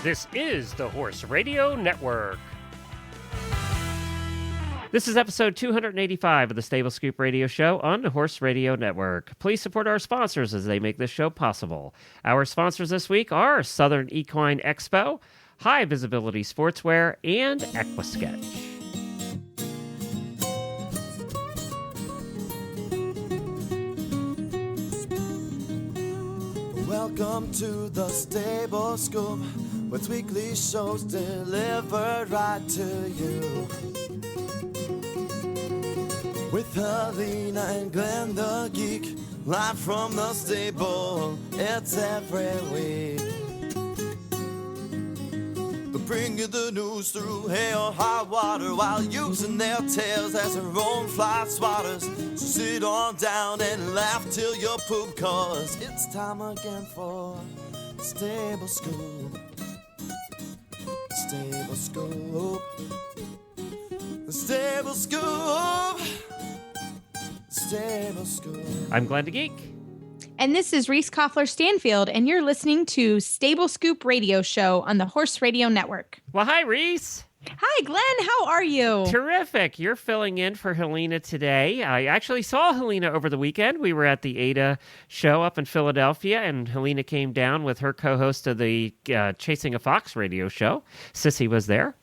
This is the Horse Radio Network. This is episode 285 of the Stable Scoop Radio Show on the Horse Radio Network. Please support our sponsors as they make this show possible. Our sponsors this week are Southern Equine Expo, High Visibility Sportswear, and Equisketch. Welcome to the Stable Scoop, with weekly shows delivered right to you. With Helena and Glenn the Geek, live from the stable, it's every week. They'll bring you the news through hail or high water, while using their tails as their own fly swatters. So sit on down and laugh till you poop, cause it's time again for Stable Scoop. Stable Scoop. Stable Scoop. Stable Scoop. I'm Glenn the Geek. And this is Reese Koffler-Stanfield, and you're listening to Stable Scoop Radio Show on the Horse Radio Network. Well, hi, Reese. Hi, Glenn. How are you? Terrific. You're filling in for Helena today. I actually saw Helena over the weekend. We were at the ADA show up in Philadelphia, and Helena came down with her co-host of the Chasing a Fox radio show. Sissy was there.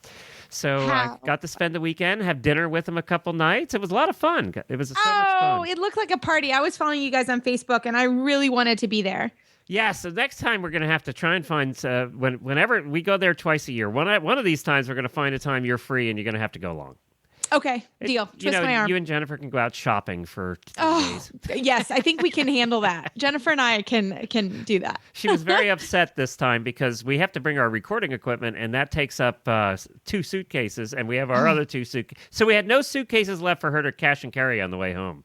So I got to spend the weekend, have dinner with him a couple nights. It was a lot of fun. It was so much fun. Oh, it looked like a party. I was following you guys on Facebook, and I really wanted to be there. Yeah, so next time we're going to have to try and find, whenever we go there twice a year, one of these times we're going to find a time you're free and you're going to have to go along. Okay, deal. Twist my arm. You and Jennifer can go out shopping for 2 days. Yes, I think we can handle that. Jennifer and I can do that. She was very upset this time because we have to bring our recording equipment, and that takes up 2 suitcases, and we have our other 2 suitcases. So we had no suitcases left for her to cash and carry on the way home.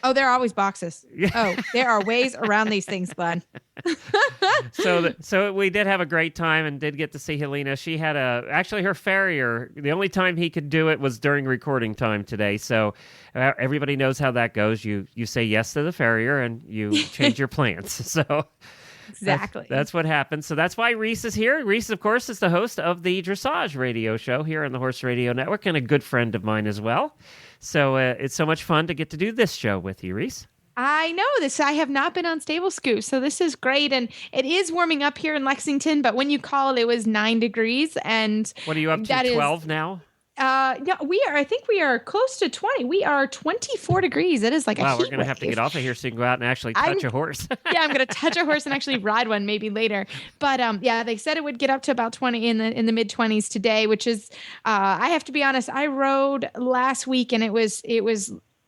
Oh, there are always boxes. Oh, there are ways around these things, Glenn. So we did have a great time and did get to see Helena. She had actually her farrier. The only time he could do it was during recording time today. So everybody knows how that goes. You say yes to the farrier and you change your plans. So exactly. That's what happened. So that's why Reese is here. Reese, of course, is the host of the Dressage radio show here on the Horse Radio Network and a good friend of mine as well. So it's so much fun to get to do this show with you, Reese. I know this. I have not been on Stable Scoop, so this is great. And it is warming up here in Lexington, but when you called, it was 9 degrees. And what are you up to, 12 now? No, I think we are close to 20. We are 24 degrees. It is like a heat we're going to have to get off of here so you can go out and actually touch a horse. Yeah, I'm going to touch a horse and actually ride one maybe later. But yeah, they said it would get up to about 20 in the mid 20s today, which is, I have to be honest, I rode last week and it was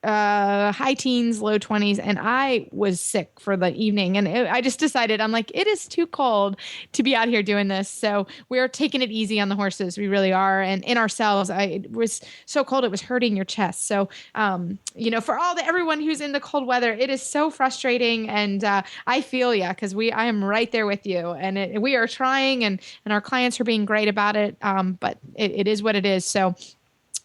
high teens, low 20s, and I was sick for the evening. And I just decided, I'm like, it is too cold to be out here doing this. So we're taking it easy on the horses. We really are. And in ourselves, it was so cold, it was hurting your chest. So, for everyone who's in the cold weather, it is so frustrating. And I feel you, because I am right there with you. And we are trying, and our clients are being great about it. But it is what it is. So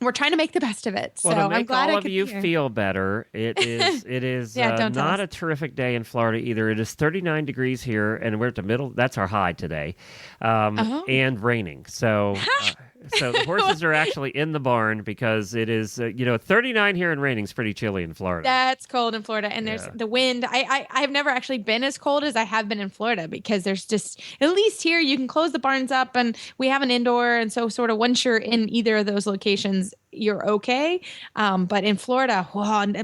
we're trying to make the best of it. Well, so to make I'm glad all of you feel better, it is not a terrific day in Florida either. It is 39 degrees here, and we're at the middle. That's our high today, and raining. So So the horses are actually in the barn because it is, 39 here and raining is pretty chilly in Florida. That's cold in Florida. And there's the wind. I have never actually been as cold as I have been in Florida because there's just, at least here, you can close the barns up and we have an indoor. And so sort of once you're in either of those locations, you're okay. But in Florida,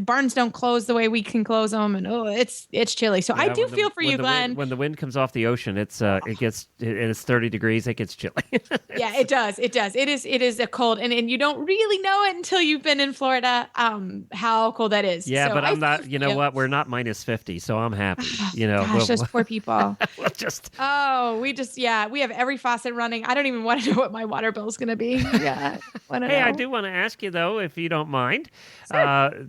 barns don't close the way we can close them. And it's chilly. So I do feel for you, Glenn. When the wind comes off the ocean, it's 30 degrees. It gets chilly. Yeah, it does. It does. It is a cold, and you don't really know it until you've been in Florida, how cold that is. Yeah, so but I'm not, what? We're not minus 50, so I'm happy. Gosh, those poor people. we have every faucet running. I don't even want to know what my water bill is going to be. Yeah. I do want to ask you though, if you don't mind,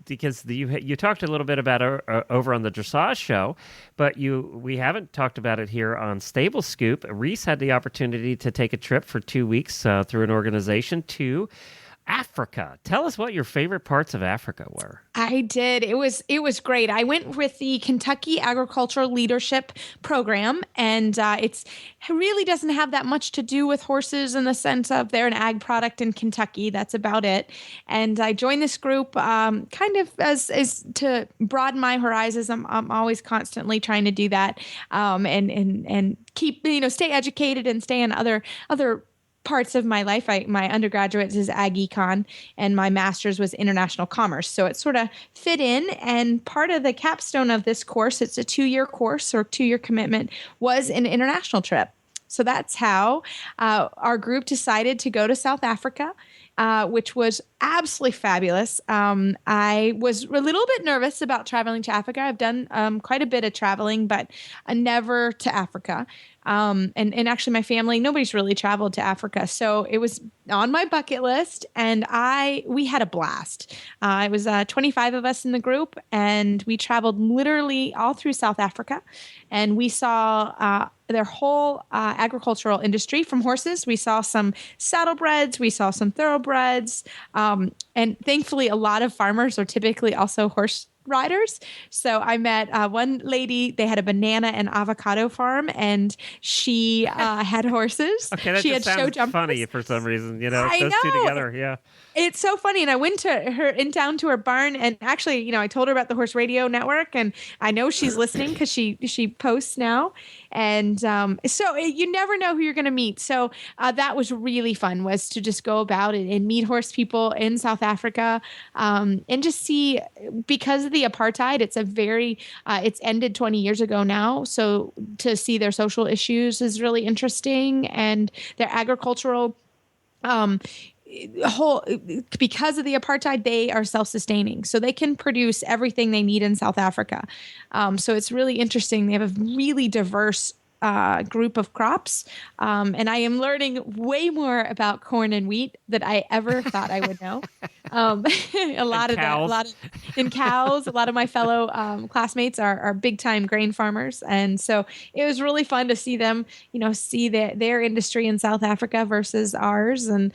because you talked a little bit about over on the Dressage show, but we haven't talked about it here on Stable Scoop. Reese had the opportunity to take a trip for 2 weeks through an organization to Africa. Tell us what your favorite parts of Africa were. I did. It was great. I went with the Kentucky Agricultural Leadership Program, and it really doesn't have that much to do with horses in the sense of they're an ag product in Kentucky. That's about it. And I joined this group kind of as to broaden my horizons. I'm always constantly trying to do that, and keep stay educated and stay in other parts of my life. My undergraduate is ag econ and my master's was international commerce. So it sort of fit in. And part of the capstone of this course, it's a 2-year course or 2-year commitment, was an international trip. So that's how our group decided to go to South Africa, which was absolutely fabulous. I was a little bit nervous about traveling to Africa. I've done quite a bit of traveling, but never to Africa. And actually my family, nobody's really traveled to Africa. So it was on my bucket list and we had a blast. It was 25 of us in the group and we traveled literally all through South Africa and we saw their whole agricultural industry from horses. We saw some saddlebreds, we saw some thoroughbreds, and thankfully a lot of farmers are typically also horse riders. So I met one lady, they had a banana and avocado farm and she had horses. Okay, that she just had sounds funny for some reason, I those know. two together, yeah. It's so funny. And I went down to her barn and actually, I told her about the Horse Radio Network and I know she's listening because she posts now. And so you never know who you're going to meet. So that was really fun, was to just go about and meet horse people in South Africa and just see, because of the apartheid, it's ended 20 years ago now. So to see their social issues is really interesting, and their agricultural because of the apartheid, they are self-sustaining. So they can produce everything they need in South Africa. So it's really interesting. They have a really diverse group of crops. And I am learning way more about corn and wheat than I ever thought I would know. A lot of my fellow classmates are big time grain farmers. And so it was really fun to see them, see their industry in South Africa versus ours. And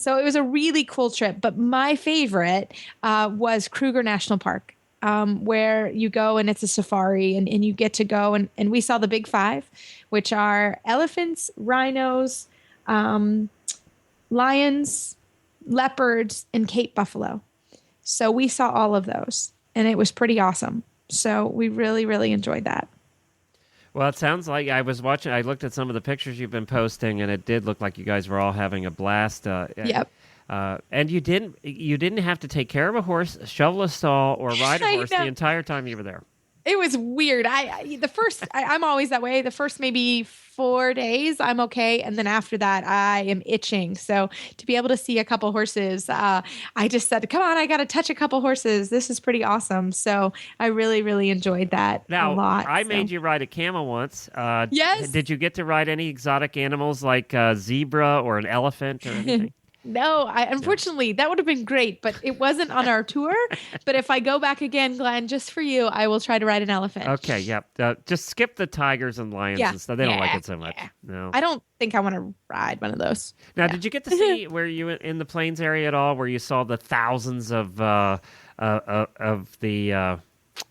so it was a really cool trip. But my favorite was Kruger National Park. Where you go and it's a safari and you get to go and we saw the big 5, which are elephants, rhinos, lions, leopards, and Cape buffalo. So we saw all of those and it was pretty awesome. So we really, really enjoyed that. Well, it sounds like I looked at some of the pictures you've been posting and it did look like you guys were all having a blast. Yep. And you didn't have to take care of a horse, shovel a stall, or ride a horse the entire time you were there. It was weird. I'm always that way. The first maybe 4 days, I'm okay. And then after that, I am itching. So to be able to see a couple horses, I just said, come on, I got to touch a couple horses. This is pretty awesome. So I really, really enjoyed that a lot. I made you ride a camel once. Yes. Did you get to ride any exotic animals like a zebra or an elephant or anything? No, unfortunately, that would have been great, but it wasn't on our tour. But if I go back again, Glenn, just for you, I will try to ride an elephant. Okay, yep. Just skip the tigers and lions and stuff. They don't like it so much. Yeah. No, I don't think I want to ride one of those. Now, did you get to see where you in the Plains area at all, where you saw the thousands of the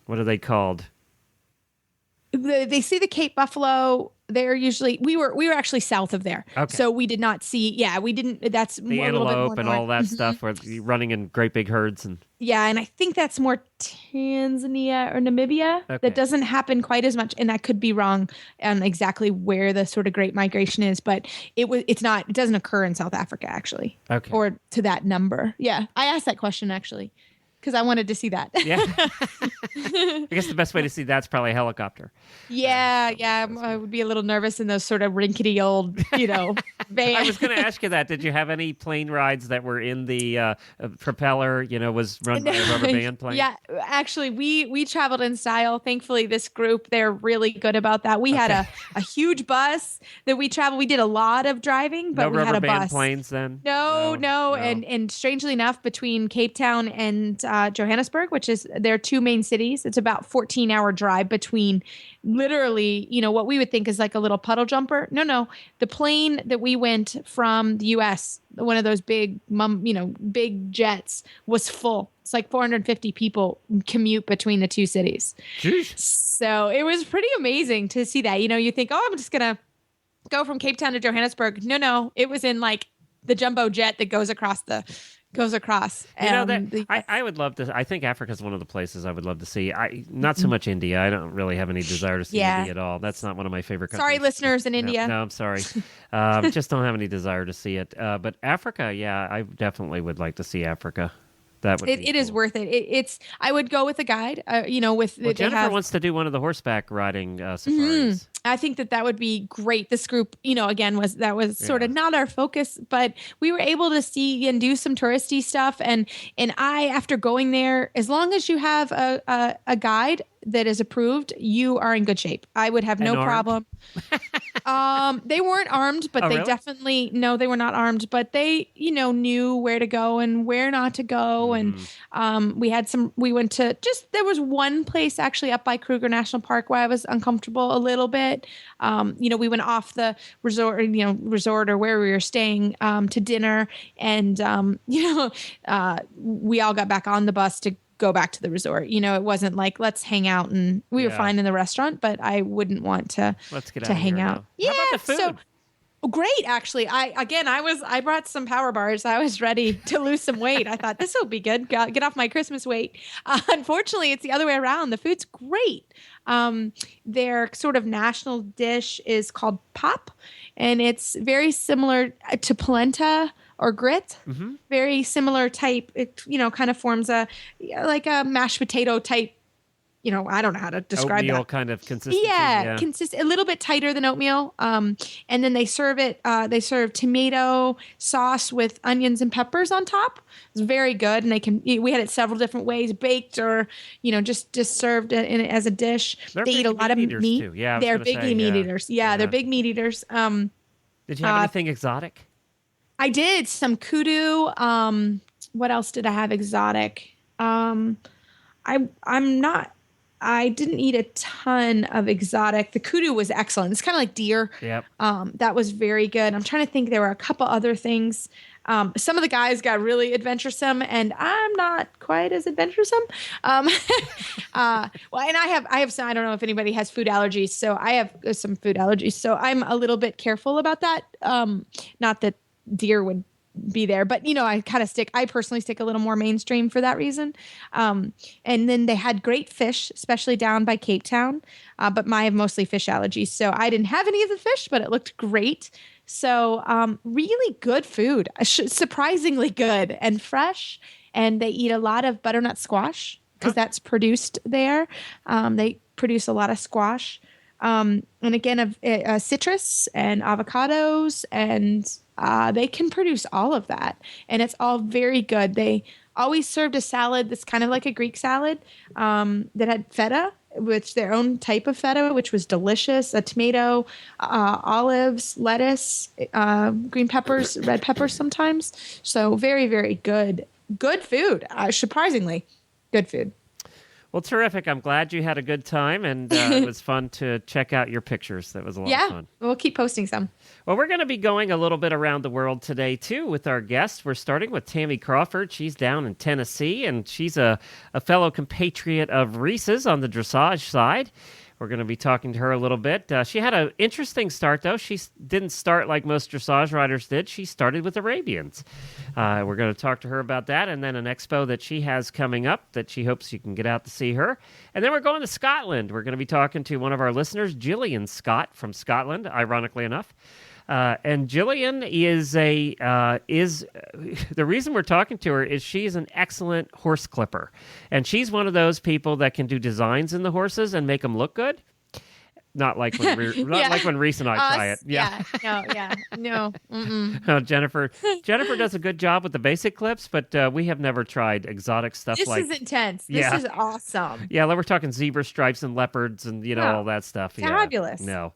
what are they called? They see the Cape buffalo. They're usually we were actually south of there, so we did not see. Yeah, we didn't. That's the more, antelope and all that stuff, where you're running in great big herds and. Yeah, and I think that's more Tanzania or Namibia. Okay. That doesn't happen quite as much, and I could be wrong on exactly where the sort of Great Migration is, but it doesn't occur in South Africa actually, or to that number. Yeah, I asked that question actually. Because I wanted to see that. Yeah. I guess the best way to see that's probably a helicopter. Yeah, I would be a little nervous in those sort of rinkety old, vans. I was going to ask you that. Did you have any plane rides that were in the propeller, was run by a rubber band plane? Yeah, actually, we traveled in style. Thankfully, this group, they're really good about that. We had a huge bus that we traveled. We did a lot of driving, but we had a bus. No rubber band planes then? No. And strangely enough, between Cape Town and Johannesburg, which is their 2 main cities. It's about 14-hour drive between literally, what we would think is like a little puddle jumper. No. The plane that we went from the U.S., one of those big big jets was full. It's like 450 people commute between the two cities. Jeez. So it was pretty amazing to see that. You think, oh, I'm just going to go from Cape Town to Johannesburg. No, it was in like the jumbo jet that goes across. I would love to. I think Africa is one of the places I would love to see. Not so much India. I don't really have any desire to see India at all. That's not one of my favorite countries. Sorry, listeners in India. No, I'm sorry. Just don't have any desire to see it. But Africa, yeah, I definitely would like to see Africa. That would. It is worth it. I would go with a guide. Jennifer wants to do one of the horseback riding safaris. I think that would be great. This group, again, was sort of not our focus, but we were able to see and do some touristy stuff. And after going there, as long as you have a guide that is approved, you are in good shape. I would have no problem. They weren't armed, but they definitely, no, they were not armed, but they, knew where to go and where not to go. And we went to there was one place actually up by Kruger National Park where I was uncomfortable a little bit. We went off the resort or where we were staying to dinner, and we all got back on the bus to go back to the resort. It wasn't like let's hang out, and we were fine in the restaurant, but I wouldn't want to hang out. Now. Yeah, how about the food? So great, actually. I brought some power bars. I was ready to lose some weight. I thought this will be good. Get off my Christmas weight. Unfortunately, it's the other way around. The food's great. Their sort of national dish is called pap, and it's very similar to polenta or grit. Mm-hmm. Very similar type. It kind of forms like a mashed potato type. I don't know how to describe oatmeal that. kind of consistency. Yeah, a little bit tighter than oatmeal. And then they serve it. They serve tomato sauce with onions and peppers on top. It's very good, and we had it several different ways: baked or just served as a dish. They're they eat a lot of meat. Too. Yeah, they're big meat eaters. Yeah, they're big meat eaters. Did you have anything exotic? I did some kudu. What else did I have exotic? I didn't eat a ton of exotic. The kudu was excellent. It's kind of like deer. Yep. That was very good. I'm trying to think. There were a couple other things. Some of the guys got really adventuresome, and I'm not quite as adventuresome. And I have some. I don't know if anybody has food allergies, so I have some food allergies. So I'm a little bit careful about that. Not that deer would be there, but I personally stick a little more mainstream for that reason. And then they had great fish, especially down by Cape Town. But I have mostly fish allergies, so I didn't have any of the fish, but it looked great. So really good food, surprisingly good and fresh. And they eat a lot of butternut squash because that's produced there. They produce a lot of squash. And again, citrus and avocados, and they can produce all of that. And it's all very good. They always served a salad that's kind of like a Greek salad that had feta, which their own type of feta, which was delicious, a tomato, olives, lettuce, green peppers, red peppers sometimes. So very, very good. Good food, surprisingly good food. Well, terrific. I'm glad you had a good time, and it was fun to check out your pictures. That was a lot of fun. We'll keep posting some. Well, we're going to be going a little bit around the world today, too, with our guests. We're starting with Tami Crawford. She's down in Tennessee, and she's a fellow compatriot of Reese's on the dressage side. We're going to be talking to her a little bit. She had an interesting start, though. She didn't start like most dressage riders did. She started with Arabians. We're going to talk to her about that, and then an expo that she has coming up that she hopes you can get out to see her. And then we're going to Scotland. We're going to be talking to one of our listeners, Gillian Scott from Scotland, ironically enough. And Gillian is the reason we're talking to her is she's an excellent horse clipper. And she's one of those people that can do designs in the horses and make them look good. Not like when like when Reese and I try it. Yeah. No. No, Jennifer does a good job with the basic clips, but we have never tried exotic stuff this is intense. This is awesome. Yeah, we're talking zebra stripes and leopards and all that stuff. Fabulous. No.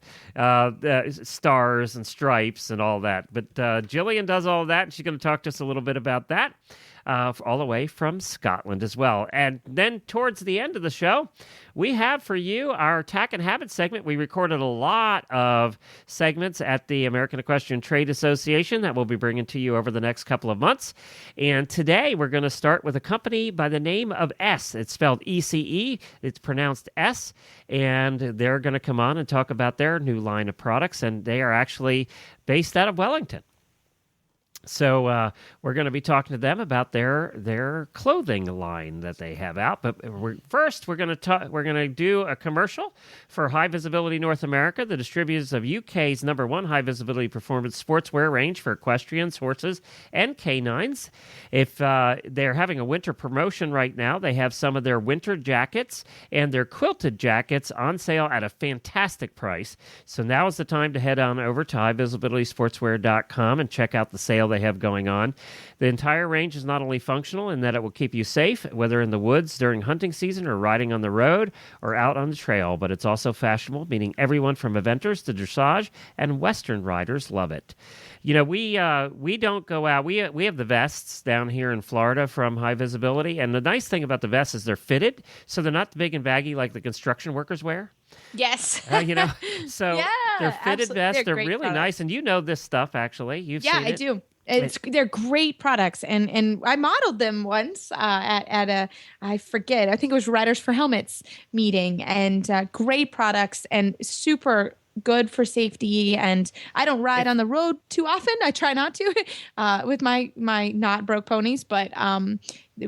Stars and stripes and all that. But Jillian does all that, and she's going to talk to us a little bit about that. all the way from Scotland as well. And then towards the end of the show, we have for you our Tack and Habit segment. We recorded a lot of segments at the American Equestrian Trade Association that we'll be bringing to you over the next couple of months. And today we're going to start with a company by the name of S. It's spelled ECE. It's pronounced S. And they're going to come on and talk about their new line of products. And they are actually based out of Wellington. So we're going to be talking to them about their clothing line that they have out. But first, we're going to do a commercial for High Visibility North America, the distributors of UK's #1 high visibility performance sportswear range for equestrians, horses, and canines. If they're having a winter promotion right now, they have some of their winter jackets and their quilted jackets on sale at a fantastic price. So now is the time to head on over to highvisibilitysportswear.com and check out the sale they have going on. The entire range is not only functional in that it will keep you safe, whether in the woods during hunting season or riding on the road or out on the trail, but it's also fashionable, meaning everyone from eventers to dressage and Western riders love it. You know, we don't go out. We have the vests down here in Florida from High Visibility, and the nice thing about the vests is they're fitted, so they're not big and baggy like the construction workers wear. Yes. So yeah, they're fitted vests. They're really products. nice, and you know this stuff, actually. You've seen it. I do. They're great products, and I modeled them once at a, I forget, I think it was Riders for Helmets meeting, and great products and super good for safety. And I don't ride on the road too often. I try not to with my not broke ponies, but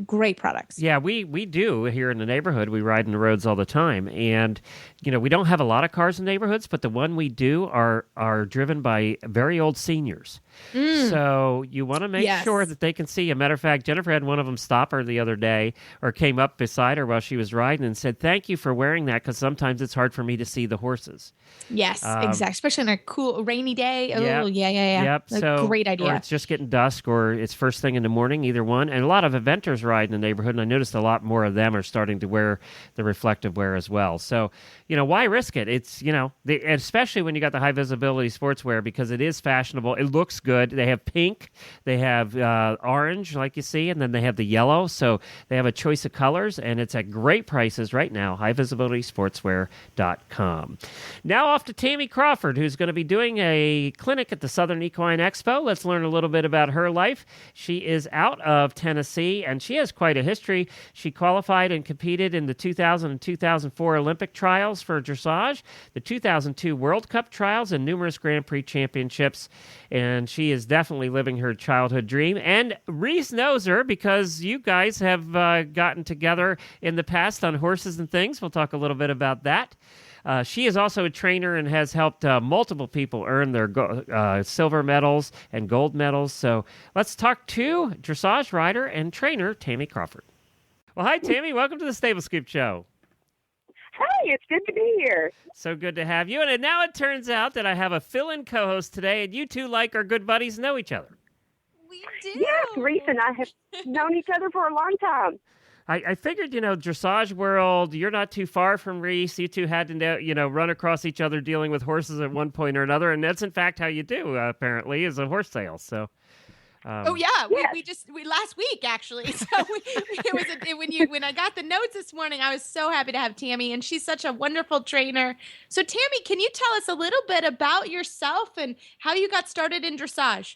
great products. Yeah, we do here in the neighborhood. We ride in the roads all the time, and we don't have a lot of cars in neighborhoods, but the one we do are driven by very old seniors. So you want to make sure that they can see. A matter of fact, Jennifer had one of them stop her the other day, or came up beside her while she was riding and said, "Thank you for wearing that, because sometimes it's hard for me to see the horses." Yes, exactly. Especially on a cool rainy day. Oh, yeah. Yep. So, great idea. Or it's just getting dusk, or it's first thing in the morning, either one. And a lot of eventers ride in the neighborhood, and I noticed a lot more of them are starting to wear the reflective wear as well. So, why risk it? It's, especially when you got the high visibility sportswear, because it is fashionable. It looks good. They have pink, they have orange, like you see, and then they have the yellow. So they have a choice of colors, and it's at great prices right now. highvisibilitysportswear.com. Now off to Tami Crawford, who's going to be doing a clinic at the Southern Equine Expo. Let's learn a little bit about her life. She is out of Tennessee, and she has quite a history. She qualified and competed in the 2000 and 2004 Olympic trials for dressage, the 2002 World Cup trials, and numerous Grand Prix championships. And she is definitely living her childhood dream. And Reese knows her because you guys have gotten together in the past on horses and things. We'll talk a little bit about that. She is also a trainer and has helped multiple people earn their silver medals and gold medals. So let's talk to dressage rider and trainer Tami Crawford. Well, hi, Tami. Welcome to the Stable Scoop Show. Hey, it's good to be here. So good to have you. And now it turns out that I have a fill-in co-host today, and you two, like, are good buddies and know each other. We do. Yes, Reese and I have known each other for a long time. I figured, dressage world, you're not too far from Reese. You two had to, run across each other dealing with horses at one point or another. And that's, in fact, how you do, apparently, is a horse sales. So. We last week actually. So when I got the notes this morning, I was so happy to have Tami, and she's such a wonderful trainer. So Tami, can you tell us a little bit about yourself and how you got started in dressage?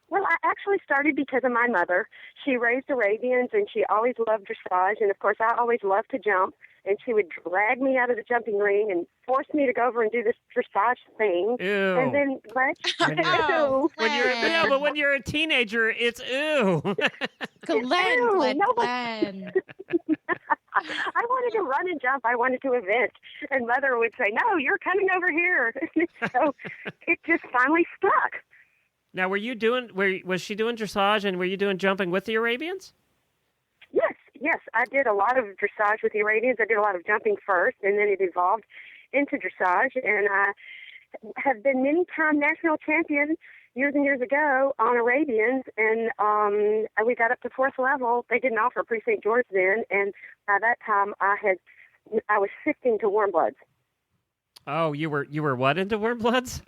Well, I actually started because of my mother. She raised Arabians, and she always loved dressage. And, of course, I always loved to jump. And she would drag me out of the jumping ring and force me to go over and do this dressage thing. Ew. And then when you're a teenager, it's ew. Glenn. I wanted to run and jump. I wanted to event. And Mother would say, "No, you're coming over here." So it just finally stuck. Now, was she doing dressage, and were you doing jumping with the Arabians? Yes, I did a lot of dressage with the Arabians. I did a lot of jumping first, and then it evolved into dressage. And I have been many-time national champion years and years ago on Arabians, and we got up to 4th level. They didn't offer Pre-St. George then, and by that time I was sifting to warm bloods. Oh, you were what into warm bloods?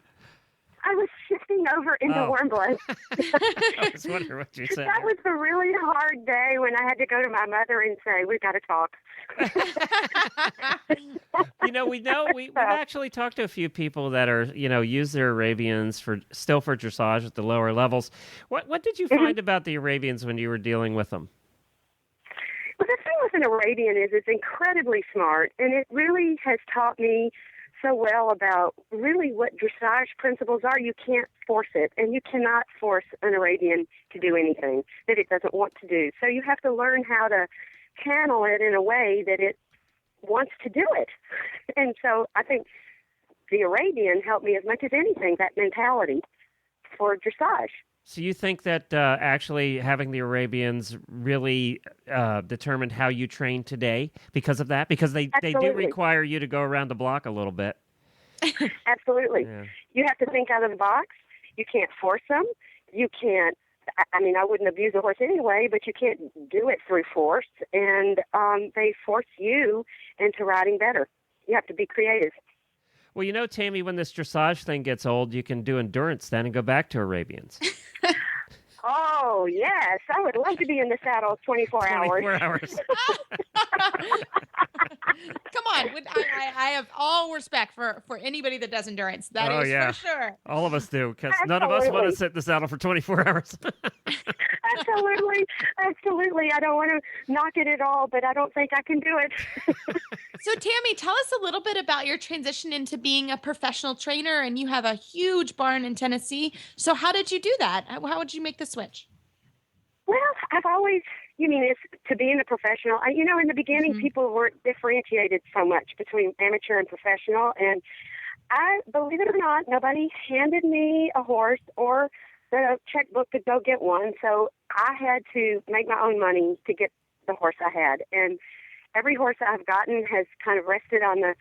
I was shifting over into warm blood. I was wondering what you said. That was a really hard day when I had to go to my mother and say, "We've got to talk." We've actually talked to a few people that are, use their Arabians for dressage at the lower levels. What did you find about the Arabians when you were dealing with them? Well, the thing with an Arabian is it's incredibly smart, and it really has taught me so well about really what dressage principles are. You can't force it, and you cannot force an Arabian to do anything that it doesn't want to do. So you have to learn how to channel it in a way that it wants to do it. And so I think the Arabian helped me as much as anything, that mentality for dressage. So you think that actually having the Arabians really determined how you train today because of that? Because they do require you to go around the block a little bit. Absolutely. Yeah. You have to think out of the box. You can't force them. You can't, I wouldn't abuse a horse anyway, but you can't do it through force. And they force you into riding better. You have to be creative. Well, Tami, when this dressage thing gets old, you can do endurance then and go back to Arabians. Oh, yes. I would love to be in the saddle 24 hours. 24 hours. Come on. I have all respect for anybody that does endurance. That is for sure. All of us do, because none of us want to sit in the saddle for 24 hours. Absolutely. I don't want to knock it at all, but I don't think I can do it. So, Tami, tell us a little bit about your transition into being a professional trainer, and you have a huge barn in Tennessee. So how did you do that? How would you make the switch? Well, I've always, it's to being a professional. In the beginning, people weren't differentiated so much between amateur and professional. And I, believe it or not, nobody handed me a horse or the checkbook to go get one. So I had to make my own money to get the horse I had. And every horse I've gotten has kind of rested on the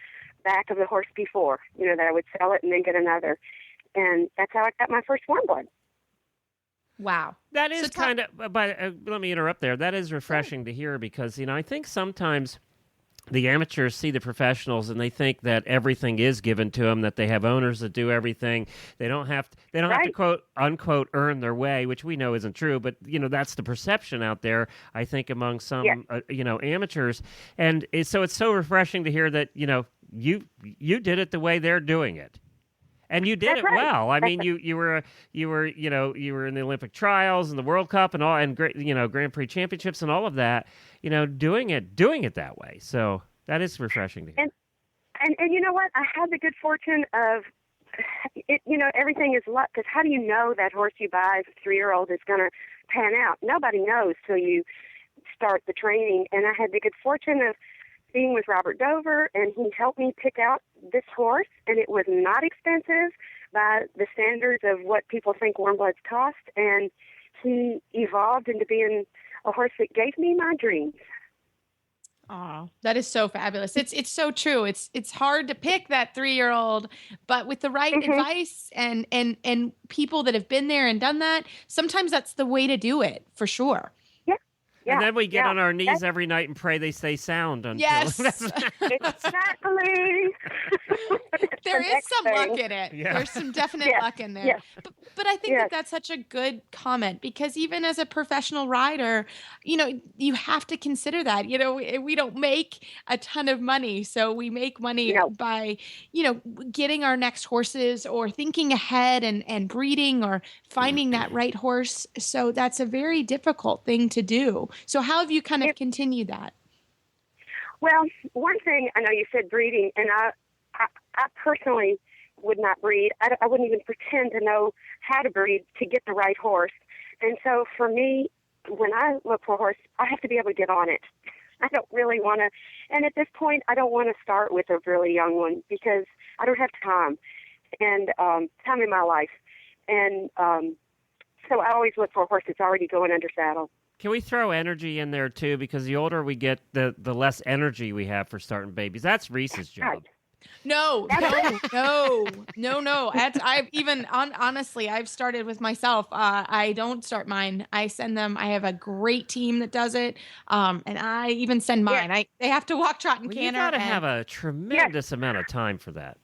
back of the horse before, that I would sell it and then get another. And that's how I got my first warm blood. Wow. That is let me interrupt there. That is refreshing to hear because, I think sometimes the amateurs see the professionals and they think that everything is given to them, that they have owners that do everything. They don't have to quote unquote earn their way, which we know isn't true, but that's the perception out there, I think, among some amateurs. And so it's so refreshing to hear that, you did it the way they're doing it. And you did it well. I mean, you were in the Olympic trials and the World Cup and all, and Grand Prix championships and all of that. Doing it that way. So that is refreshing to hear. And you know what? I had the good fortune of it. Everything is luck. Because how do you know that horse you buy as a 3-year-old is going to pan out? Nobody knows till you start the training. And I had the good fortune of being with Robert Dover, and he helped me pick out this horse, and it was not expensive by the standards of what people think warm bloods cost, and he evolved into being a horse that gave me my dreams. Oh, that is so fabulous. It's so true. It's hard to pick that 3-year-old, but with the right advice and people that have been there and done that, sometimes that's the way to do it, for sure. And then we get on our knees every night and pray they stay sound. Yes. Exactly. There is some luck in it. Yeah. There's some definite luck in there. Yes. But I think that's such a good comment, because even as a professional rider, you have to consider that. We don't make a ton of money. So we make money by, getting our next horses or thinking ahead and breeding or finding that right horse. So that's a very difficult thing to do. So how have you kind of continued that? Well, one thing, I know you said breeding, and I personally would not breed. I wouldn't even pretend to know how to breed to get the right horse. And so for me, when I look for a horse, I have to be able to get on it. I don't really want to, and at this point, I don't want to start with a really young one because I don't have time in my life. And so I always look for a horse that's already going under saddle. Can we throw energy in there too? Because the older we get, the less energy we have for starting babies. That's Reese's job. Right. No. Honestly, I've started with myself. I don't start mine. I send them. I have a great team that does it. And I even send mine. They have to walk, trot, and canter. You got to have a tremendous amount of time for that.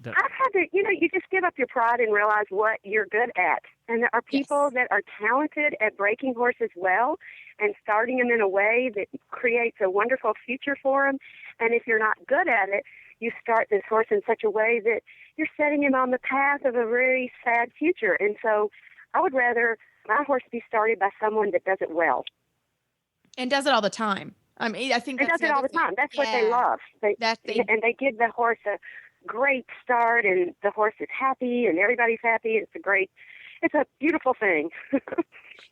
I've had to, you just give up your pride and realize what you're good at. And there are people that are talented at breaking horses well and starting them in a way that creates a wonderful future for them. And if you're not good at it, you start this horse in such a way that you're setting him on the path of a very sad future. And so I would rather my horse be started by someone that does it well. And does it all the time. I mean, I think that's does it all the time. That's what they love. And they give the horse a great start, and the horse is happy, and everybody's happy. It's a beautiful thing.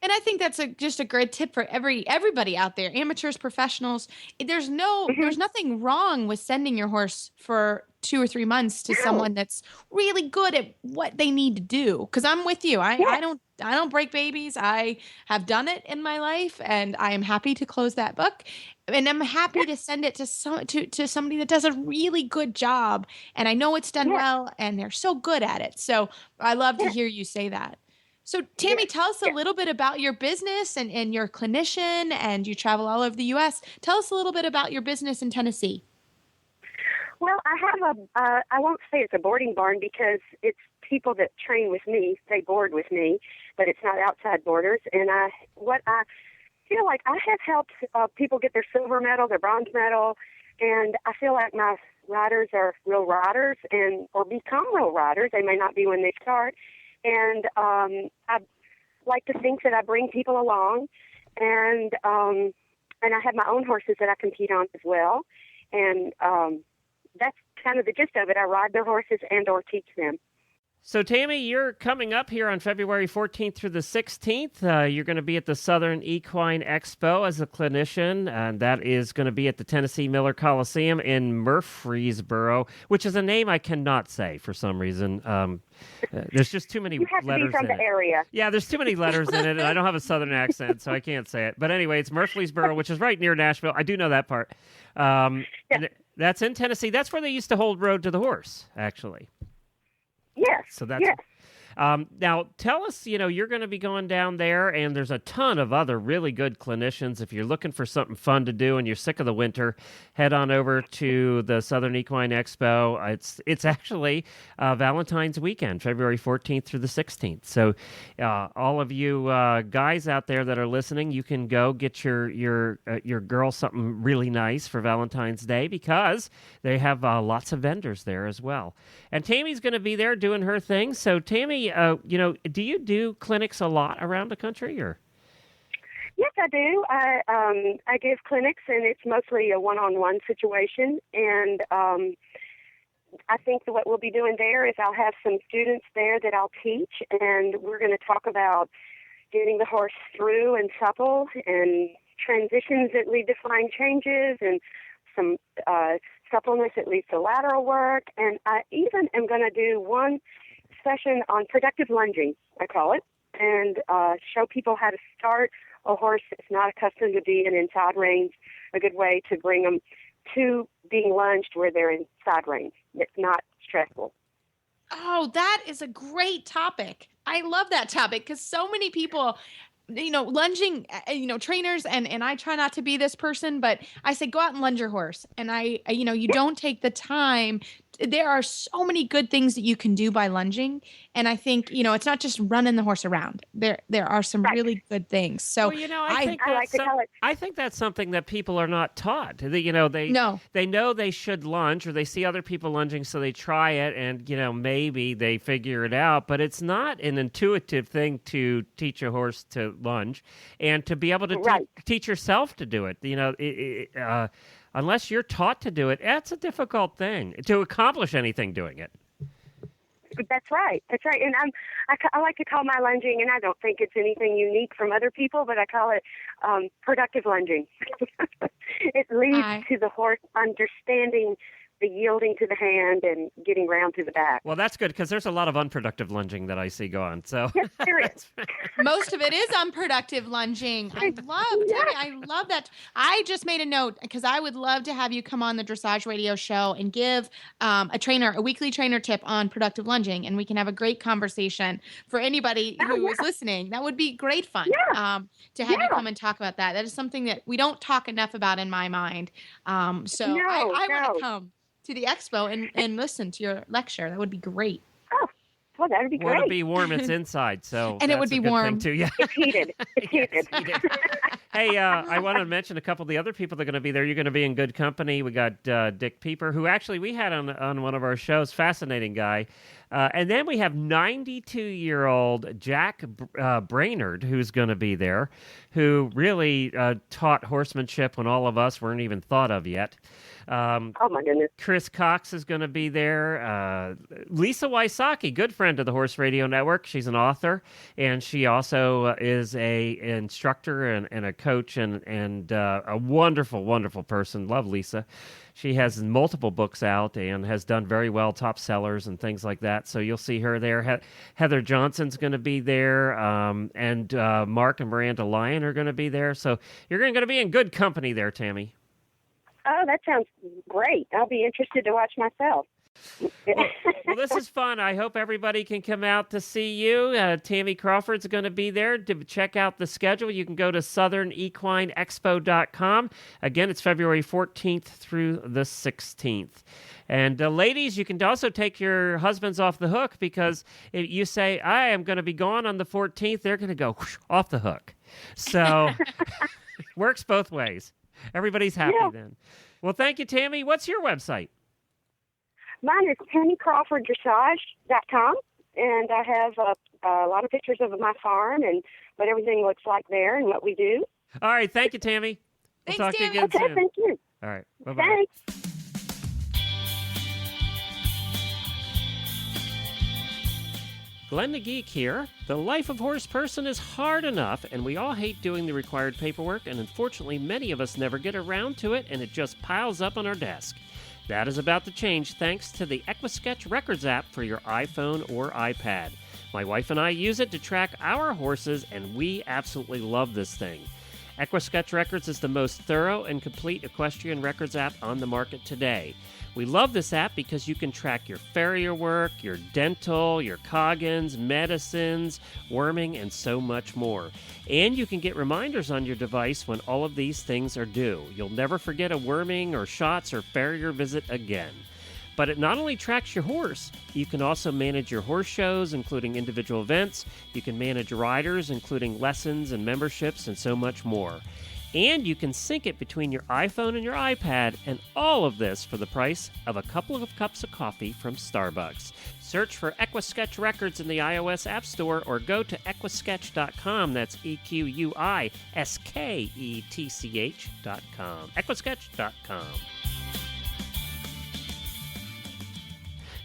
And I think that's just a great tip for everybody out there, amateurs, professionals. There's nothing wrong with sending your horse for 2 or 3 months to someone that's really good at what they need to do. Because I'm with you. I don't break babies. I have done it in my life, and I am happy to close that book. And I'm happy to send it to somebody that does a really good job. And I know it's done well, and they're so good at it. So I love to hear you say that. So Tami, tell us a little bit about your business and your clinician, and you travel all over the U.S. Tell us a little bit about your business in Tennessee. Well, I have I won't say it's a boarding barn because it's people that train with me. They board with me, but it's not outside boarders. And I feel like I have helped people get their silver medal, their bronze medal, and I feel like my riders are real riders or become real riders. They may not be when they start. And I like to think that I bring people along, and I have my own horses that I compete on as well. And that's kind of the gist of it. I ride their horses and or teach them. So, Tami, you're coming up here on February 14th through the 16th. You're going to be at the Southern Equine Expo as a clinician, and that is going to be at the Tennessee Miller Coliseum in Murfreesboro, which is a name I cannot say for some reason. There's just too many letters in it. You have to be from the area. Yeah, there's too many letters in it, and I don't have a Southern accent, so I can't say it. But anyway, it's Murfreesboro, which is right near Nashville. I do know that part. And that's in Tennessee. That's where they used to hold Road to the Horse, actually. Yes. So that's now tell us, you're going to be going down there, and there's a ton of other really good clinicians. If you're looking for something fun to do and you're sick of the winter, head on over to the Southern Equine Expo. It's actually Valentine's weekend, February 14th through the 16th. So all of you guys out there that are listening, you can go get your girl something really nice for Valentine's Day, because they have lots of vendors there as well. And Tami's going to be there doing her thing. So Tami, do you do clinics a lot around the country, or? Yes, I do. I give clinics, and it's mostly a one-on-one situation. And I think that what we'll be doing there is I'll have some students there that I'll teach, and we're going to talk about getting the horse through and supple, and transitions that lead to fine changes, and some suppleness that leads to lateral work. And I even am going to do one session on productive lunging, I call it, and show people how to start a horse that's not accustomed to being in side reins, a good way to bring them to being lunged where they're in side reins. It's not stressful. Oh, that is a great topic. I love that topic because so many people, lunging, trainers, and I try not to be this person, but I say, go out and lunge your horse. And you don't take the time. There are so many good things that you can do by lunging. And I think, it's not just running the horse around. There are some really good things. So I think that's something that people are not taught. They know they should lunge, or they see other people lunging, so they try it, and, maybe they figure it out. But it's not an intuitive thing to teach a horse to lunge, and to be able to teach yourself to do it. Unless you're taught to do it, that's a difficult thing to accomplish anything doing it. That's right. And I like to call my lunging, and I don't think it's anything unique from other people, but I call it productive lunging. It leads to the horse understanding the yielding to the hand and getting round to the back. Well, that's good, because there's a lot of unproductive lunging that I see go on. So yes, there is. Most of it is unproductive lunging. I love that. I just made a note because I would love to have you come on the Dressage Radio Show and give a weekly trainer tip on productive lunging, and we can have a great conversation for anybody who is listening. That would be great fun to have you come and talk about that. That is something that we don't talk enough about in my mind. I want to come to the expo and listen to your lecture. That would be great. Oh, well, that would be great. Want to be warm, it's inside, so and it would be warm too. Yeah. It's heated. It's heated. Hey, I wanted to mention a couple of the other people that are going to be there. You're going to be in good company. We got Dick Pieper, who actually we had on one of our shows. Fascinating guy. And then we have 92-year-old Jack Brainerd, who's going to be there, who really taught horsemanship when all of us weren't even thought of yet. Oh, my goodness. Chris Cox is going to be there. Lisa Wysocki, good friend of the Horse Radio Network. She's an author, and she also is a instructor and a coach and a wonderful, wonderful person. Love Lisa. She has multiple books out and has done very well, top sellers and things like that. So you'll see her there. Heather Johnson's going to be there, and Mark and Miranda Lyon are going to be there. So you're going to be in good company there, Tami. Oh, that sounds great. I'll be interested to watch myself. Well, this is fun. I hope everybody can come out to see you. Tami Crawford's going to be there. To check out the schedule, you can go to southern-equineexpo.com. Again, it's February 14th through the 16th. And ladies, you can also take your husbands off the hook, because if you say, I am going to be gone on the 14th, they're going to go whoosh, off the hook. So works both ways. Everybody's happy then. Well, thank you, Tami. What's your website? Mine is TamiCrawfordDressage.com, and I have a lot of pictures of my farm and what everything looks like there and what we do. All right. Thank you, Tami. Thanks, We'll talk to you Tami. again Okay, soon. thank you. All right. Bye-bye. Thanks. Glenn the Geek here. The life of horse person is hard enough, and we all hate doing the required paperwork, and unfortunately many of us never get around to it, and it just piles up on our desk. That is about to change thanks to the Equesketch Records app for your iPhone or iPad. My wife and I use it to track our horses, and we absolutely love this thing. Equesketch Records is the most thorough and complete equestrian records app on the market today. We love this app because you can track your farrier work, your dental, your coggins, medicines, worming, and so much more. And you can get reminders on your device when all of these things are due. You'll never forget a worming or shots or farrier visit again. But it not only tracks your horse, you can also manage your horse shows, including individual events. You can manage riders, including lessons and memberships, and so much more. And you can sync it between your iPhone and your iPad, and all of this for the price of a couple of cups of coffee from Starbucks. Search for Equesketch Records in the iOS App Store or go to Equesketch.com. That's EQUISKETCH.com. Equesketch.com.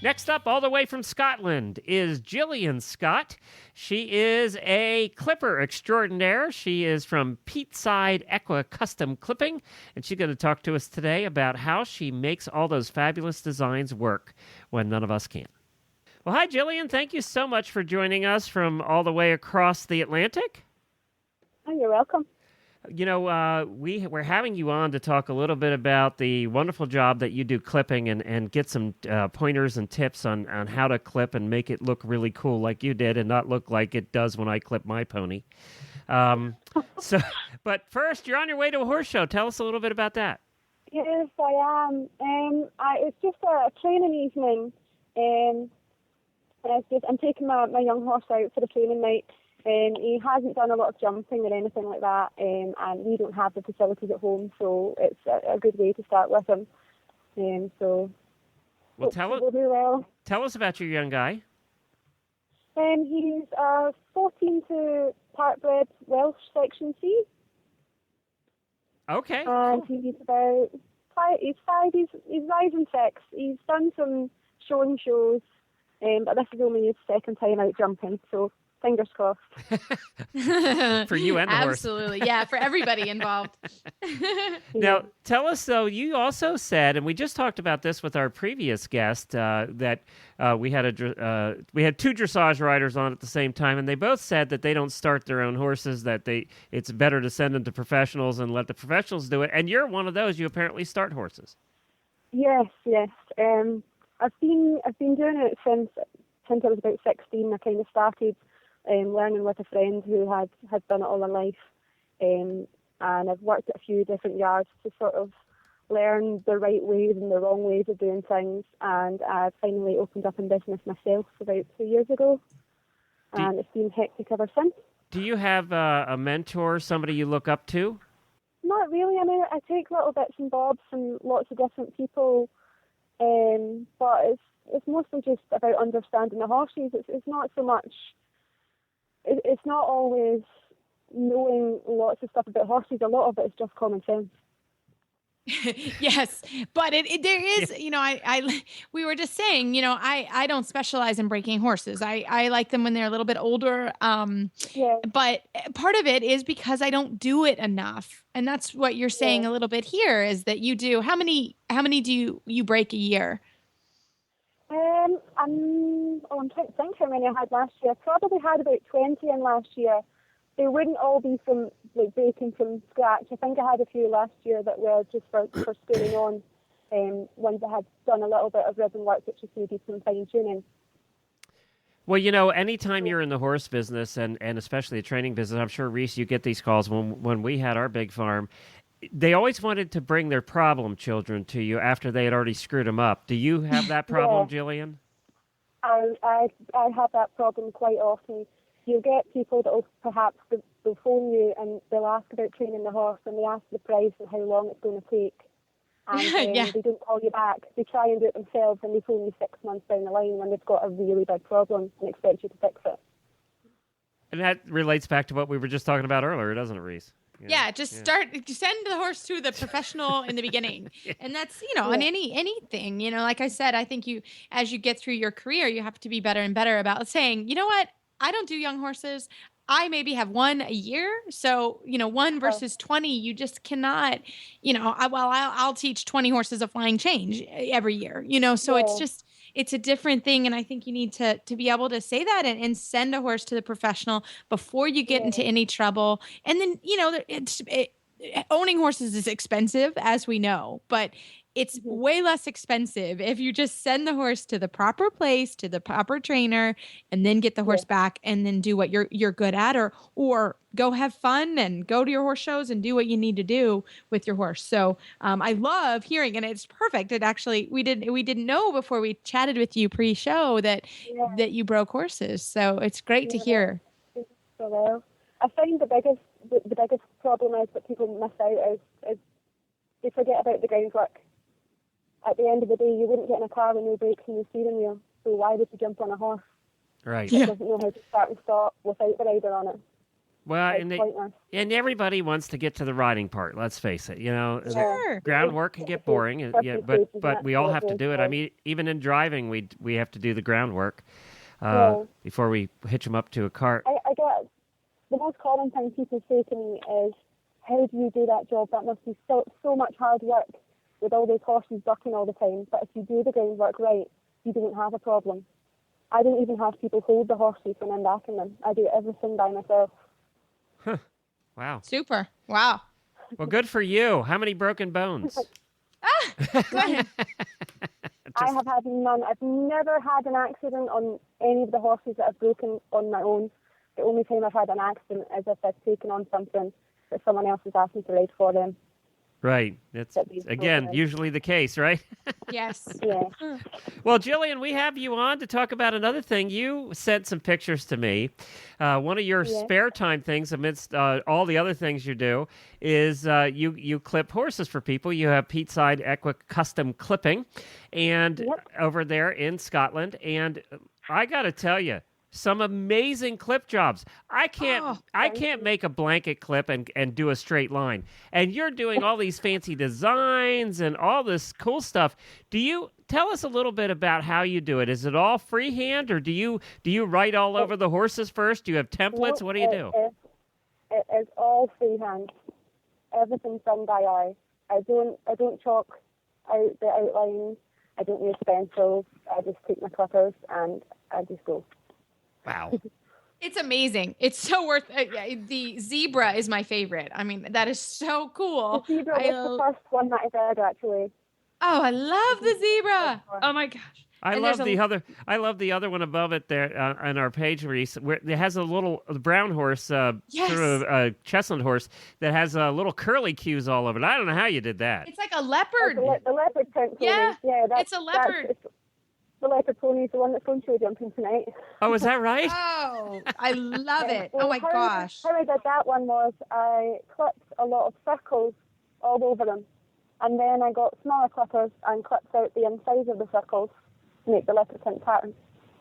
Next up, all the way from Scotland, is Gillian Scott. She is a clipper extraordinaire. She is from Peatside Equa Custom Clipping, and she's going to talk to us today about how she makes all those fabulous designs work when none of us can. Well, hi, Gillian. Thank you so much for joining us from all the way across the Atlantic. Oh, you're welcome. You know, we're having you on to talk a little bit about the wonderful job that you do clipping and get some pointers and tips on how to clip and make it look really cool like you did and not look like it does when I clip my pony. But first, you're on your way to a horse show. Tell us a little bit about that. Yes, I am. It's just a training evening. I'm taking my young horse out for the training night. He hasn't done a lot of jumping or anything like that, and we don't have the facilities at home, so it's a good way to start with him. Well, tell us about your young guy. He's 14 to part bred Welsh Section C. Okay. And cool. he's about 5. He's 5. He's rising 6. He's done some showing shows, but this is only his second time out jumping, so fingers crossed. For you and the horse. Absolutely. Yeah, for everybody involved. Now, tell us, though, you also said, and we just talked about this with our previous guest, that we had two dressage riders on at the same time, and they both said that they don't start their own horses, that it's better to send them to professionals and let the professionals do it. And you're one of those. You apparently start horses. Yes. I've been doing it since I was about 16. I kind of started learning with a friend who had done it all her life, and I've worked at a few different yards to sort of learn the right ways and the wrong ways of doing things. And I finally opened up in business myself about 2 years ago. And it's been hectic ever since. Do you have a mentor, somebody you look up to? Not really. I mean, I take little bits and bobs from lots of different people, but it's mostly just about understanding the horses. It's not so much. It's not always knowing lots of stuff about horses. A lot of it is just common sense. Yes, but there is, we were just saying, I don't specialize in breaking horses. I like them when they're a little bit older. But part of it is because I don't do it enough. And that's what you're saying a little bit here is that you do. How many do you break a year? I'm trying to think how many I had last year. I probably had about 20 in last year. They wouldn't all be from breaking from scratch. I think I had a few last year that were just for schooling on. Ones that had done a little bit of ribbon work, which just needed some fine tuning. Well, anytime you're in the horse business and especially the training business, I'm sure, Reese, you get these calls when we had our big farm. They always wanted to bring their problem children to you after they had already screwed them up. Do you have that problem, Jillian? I have that problem quite often. You'll get people that will perhaps they'll phone you and they'll ask about training the horse and they ask the price and how long it's going to take. And they don't call you back. They try and do it themselves and they phone you 6 months down the line when they've got a really big problem and expect you to fix it. And that relates back to what we were just talking about earlier, doesn't it, Reese? Send the horse to the professional in the beginning. And that's, on anything, like I said, I think as you get through your career, you have to be better and better about saying, you know what? I don't do young horses. I maybe have one a year. So, 1 versus 20, you just cannot, I'll teach 20 horses a flying change every year, so it's a different thing. And I think you need to be able to say that and send a horse to the professional before you get into any trouble. And then, owning horses is expensive, as we know, but it's way less expensive if you just send the horse to the proper place, to the proper trainer, and then get the horse back and then do what you're good at, or go have fun and go to your horse shows and do what you need to do with your horse. So I love hearing, and it's perfect. It actually we didn't know before we chatted with you pre-show that you broke horses. So it's great to hear. So well, I find the biggest problem is that people miss out is they forget about the groundwork. At the end of the day, you wouldn't get in a car with no brakes and no steering wheel. So why would you jump on a horse that doesn't know how to start and stop without the rider on it? Well, and everybody wants to get to the riding part. Let's face it. The groundwork can get boring. But we all have to do it. I mean, even in driving, we have to do the groundwork before we hitch them up to a cart. I get the most common thing people say to me is, "How do you do that job? That must be so much hard work." With all those horses ducking all the time, but if you do the groundwork right, you don't have a problem. I don't even have people hold the horses when I'm backing them. I do everything by myself. Huh. Wow. Super. Wow. Well, good for you. How many broken bones? Go ahead. I have had none. I've never had an accident on any of the horses that I've broken on my own. The only time I've had an accident is if I've taken on something that someone else has asked me to ride for them. Right. That's, again, usually the case, right? Yes. Yeah. Well, Jillian, we have you on to talk about another thing. You sent some pictures to me. One of your spare time things, amidst all the other things you do, is you clip horses for people. You have Pete Side Custom Clipping and over there in Scotland. And I got to tell you, some amazing clip jobs. I can't make a blanket clip and do a straight line. And you're doing all these fancy designs and all this cool stuff. Do you tell us a little bit about how you do it? Is it all freehand, or do you write all over the horses first? Do you have templates? What do you do? It is all freehand. Everything's done by eye. I don't chalk out the outlines. I don't use pencils. I just take my clippers and I just go. Wow. It's amazing. It's so worth it. The zebra is my favorite. I mean, that is so cool. The zebra was the first one that I did, actually. Oh, I love the zebra. Oh, my gosh. I And love there's the other. I love the other one above it there on our page, Reese. Where it has a little brown horse, Yes. sort of a chestnut horse that has little curly cues all over it. I don't know how you did that. It's like a leopard. The leopard print pony. Yeah, it's a leopard. The leopard pony is the one that's on show jumping tonight. Oh, is that right? Oh, I love it. Well, Oh my how gosh. How I did that one was I clipped a lot of circles all over them. And then I got smaller clippers and clipped out the inside of the circles to make the leopard print pattern.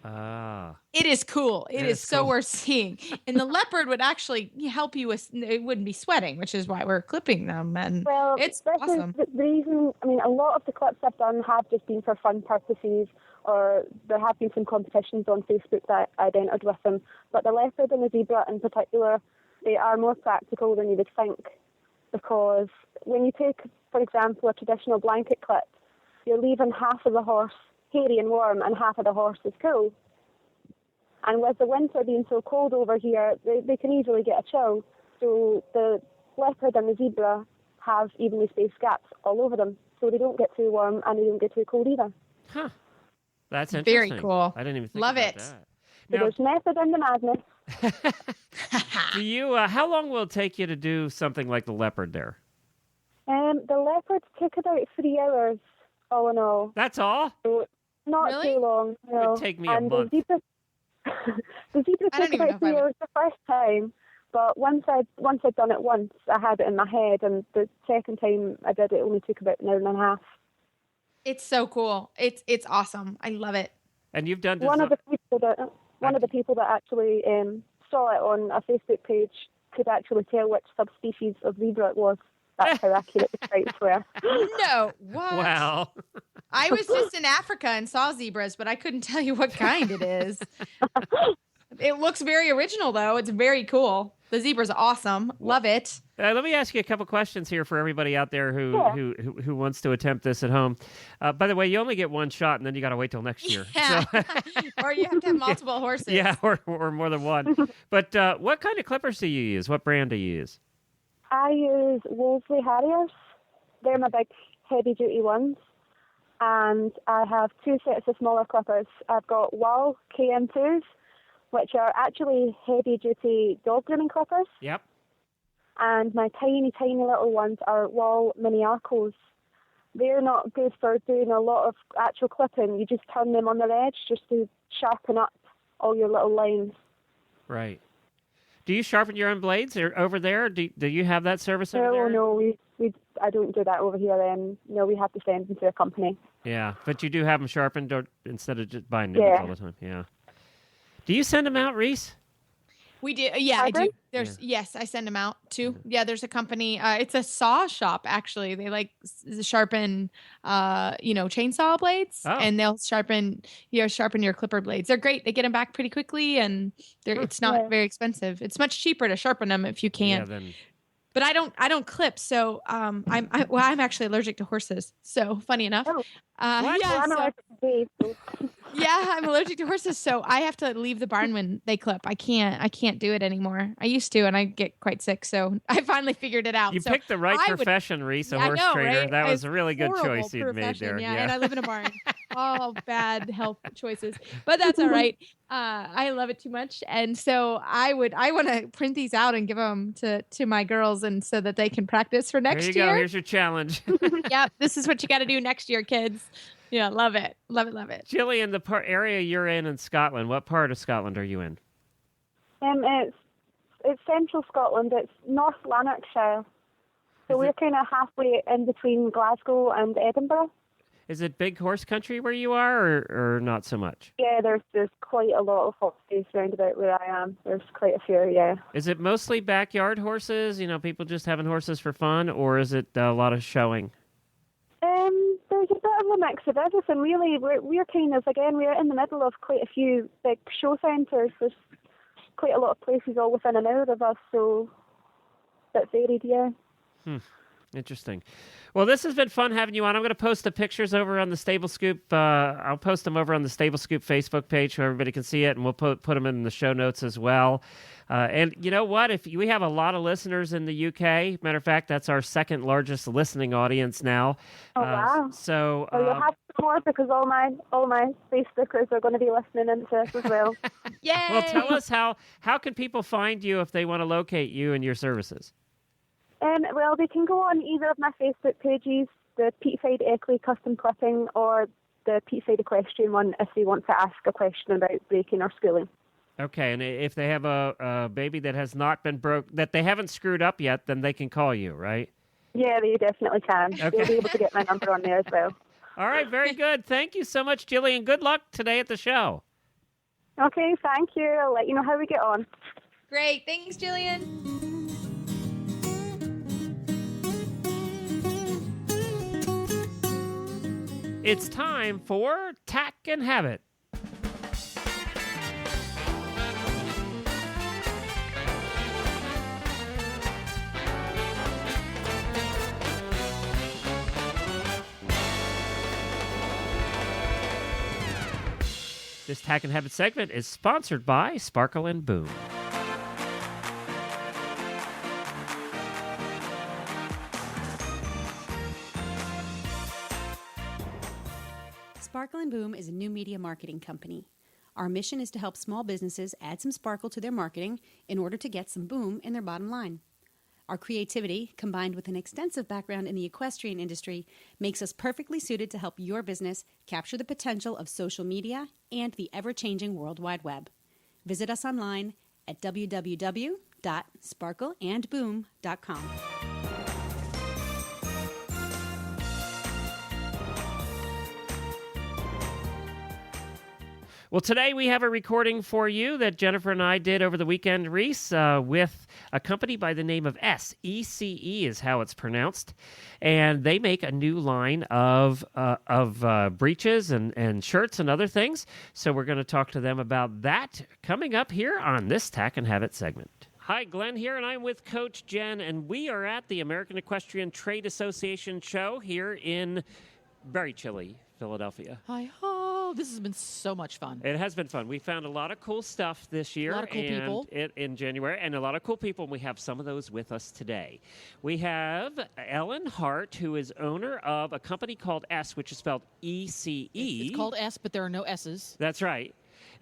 Ah. It is cool. It is so cool. worth seeing. And the leopard would actually help you with, it wouldn't be sweating, which is why we're clipping them. And Well, it's this awesome. is the reason, I mean, a lot of the clips I've done have just been for fun purposes, or there have been some competitions on Facebook that I'd entered with them. But the leopard and the zebra in particular, they are more practical than you would think. Because when you take, for example, a traditional blanket clip, you're leaving half of the horse hairy and warm and half of the horse is cool. And with the winter being so cold over here, they can easily get a chill. So the leopard and the zebra have evenly spaced gaps all over them. So they don't get too warm and they don't get too cold either. Huh. That's Very interesting. cool. I didn't even think Love about it. that. So Now, there's method in the madness. do you? How long will it take you to do something like the leopard there? The leopards take about 3 hours, all in all. That's all. So not Really? too long. No. It would take me a and month. The zebra I don't took even know about if I 3 hours the first time, but once I'd done it once, I had it in my head, and the second time I did it only took about an hour and a half. It's so cool. It's awesome. I love it. And you've done One of the people that actually saw it on a Facebook page could actually tell which subspecies of zebra it was. That's how accurate the sites were. No, what? Wow. I was just in Africa and saw zebras, but I couldn't tell you what kind it is. It looks very original, though. It's very cool. The zebra's awesome. Love it. Let me ask you a couple questions here for everybody out there who wants to attempt this at home. By the way, you only get one shot, and then you got to wait till next year. Yeah. So, Or you have to have multiple horses. yeah, or more than one. But what kind of clippers do you use? What brand do you use? I use Wolseley Harriers. They're my big heavy-duty ones. And I have 2 sets of smaller clippers. I've got Wall KM2s, which are actually heavy-duty dog grooming clippers. Yep. And my tiny, tiny little ones are Wall Mini Arcos. They're not good for doing a lot of actual clipping. You just turn them on their edge just to sharpen up all your little lines. Right. Do you sharpen your own blades over there? Do you have that service over there? No, I don't do that over here. No, we have to send them to a company. Yeah, but you do have them sharpened instead of just buying new ones all the time. Yeah. Do you send them out, Reese? We do. Yeah, I Pardon? do. Yes, I send them out too. Yeah, there's a company. It's a saw shop actually. They like sharpen, chainsaw blades, and they'll sharpen your clipper blades. They're great. They get them back pretty quickly, and it's not very expensive. It's much cheaper to sharpen them if you can. Yeah, then. But I don't clip, so I'm actually allergic to horses. So funny enough, Oh. yeah, I'm allergic to horses, so I have to leave the barn when they clip. I can't do it anymore. I used to, and I get quite sick. So I finally figured it out. You picked the right profession, Reese, a horse trainer. Right? That was a really good Horrible choice you'd made there. Yeah, and I live in a barn. All bad health choices, but that's all right. I love it too much, and so I want to print these out and give them to my girls, and so that they can practice for next year. There you go. Here's your challenge. Yep, this is what you got to do next year, kids. Yeah, love it. Gillian, the area you're in Scotland, what part of Scotland are you in? It's central Scotland. It's North Lanarkshire. So we're kind of halfway in between Glasgow and Edinburgh. Is it big horse country where you are, or not so much? Yeah, there's quite a lot of horses around about where I am. There's quite a few, yeah. Is it mostly backyard horses, people just having horses for fun, or is it a lot of showing? There's a bit of a mix of everything, really. We're kind of, again, we're in the middle of quite a few big show centres. There's quite a lot of places all within an hour of us, so that's varied, yeah. Interesting. Well, this has been fun having you on. I'm going to post the pictures over on the Stable Scoop. I'll post them over on the Stable Scoop Facebook page so everybody can see it, and we'll put them in the show notes as well. And you know what? If we have a lot of listeners in the UK. Matter of fact, that's our second largest listening audience now. Oh, wow. So Well, you'll have some more because all my Facebookers are going to be listening into this as well. Yay! Well, tell us how can people find you if they want to locate you and your services? Well, they can go on either of my Facebook pages, the Peatside Equi Custom Clipping or the Peatside Equestrian one if they want to ask a question about breaking or schooling. Okay, and if they have a baby that has not been that they haven't screwed up yet, then they can call you, right? Yeah, they definitely can. Okay. They'll be able to get my number on there as well. All right, very good. Thank you so much, Jillian. Good luck today at the show. Okay, thank you. I'll let you know how we get on. Great. Thanks, Jillian. It's time for Tack and Habit. This Tack and Habit segment is sponsored by Sparkle and Boom. Sparkle and Boom is a new media marketing company. Our mission is to help small businesses add some sparkle to their marketing in order to get some boom in their bottom line. Our creativity, combined with an extensive background in the equestrian industry, makes us perfectly suited to help your business capture the potential of social media and the ever-changing World Wide Web. Visit us online at www.sparkleandboom.com. Well, today we have a recording for you that Jennifer and I did over the weekend, Reese, with a company by the name of SECE is how it's pronounced. And they make a new line of breeches and shirts and other things. So we're going to talk to them about that coming up here on this Tack and Habit segment. Hi, Glenn here, and I'm with Coach Jen, and we are at the American Equestrian Trade Association show here in very chilly Philadelphia. Hi-ho. This has been so much fun. It has been fun. We found a lot of cool stuff this year. A lot of cool people. In January, and a lot of cool people, and we have some of those with us today. We have Ellen Hart, who is owner of a company called S, which is spelled ECE. It's called S, but there are no S's. That's right.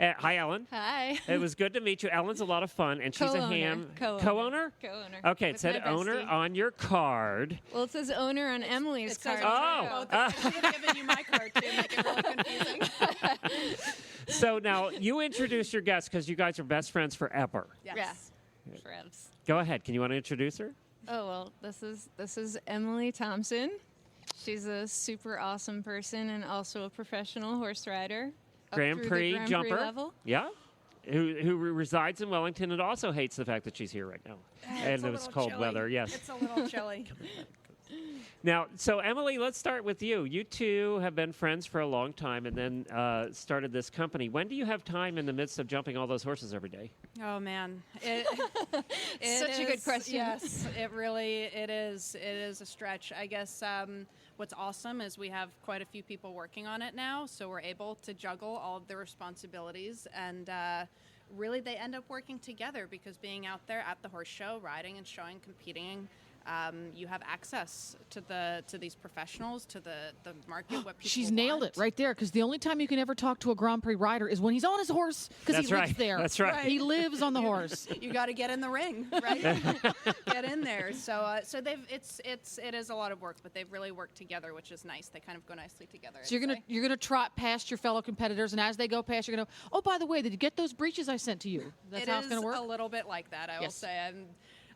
Hi, Ellen. Hi. It was good to meet you. Ellen's a lot of fun, and she's Co-owner. Co-owner? Co-owner. Okay, it With said my owner bestie. on your card. Well, it says owner on Emily's card. Oh. I've given you my card, too, make it really confusing. So now, you introduce your guest because you guys are best friends forever. Yes. Friends. Go ahead. Can you want to introduce her? Oh, well, this is Emily Thompson. She's a super awesome person and also a professional horse rider. up Grand through Prix the Grand jumper. Prix level. Yeah. Who resides in Wellington and also hates the fact that she's here right now. And it was cold weather, yes. It's a little chilly. Now, so Emily, let's start with you. You two have been friends for a long time and then started this company. When do you have time in the midst of jumping all those horses every day? Oh man, Such a good question. Yes, it is. It is a stretch. I guess what's awesome is we have quite a few people working on it now, so we're able to juggle all of the responsibilities, and really they end up working together because being out there at the horse show, riding and showing, competing. You have access to these professionals, to the market, what people She's nailed want. it right there, because the only time you can ever talk to a Grand Prix rider is when he's on his horse, because he That's lives right. there. That's right. He lives on the horse. You got to get in the ring, right? Get in there. So it is a lot of work, but they've really worked together, which is nice. They kind of go nicely together. So you're gonna trot past your fellow competitors, and as they go past, you're gonna, oh, by the way, did you get those breeches I sent to you? That's how it's gonna work. It is a little bit like that. I will Yes. say I'm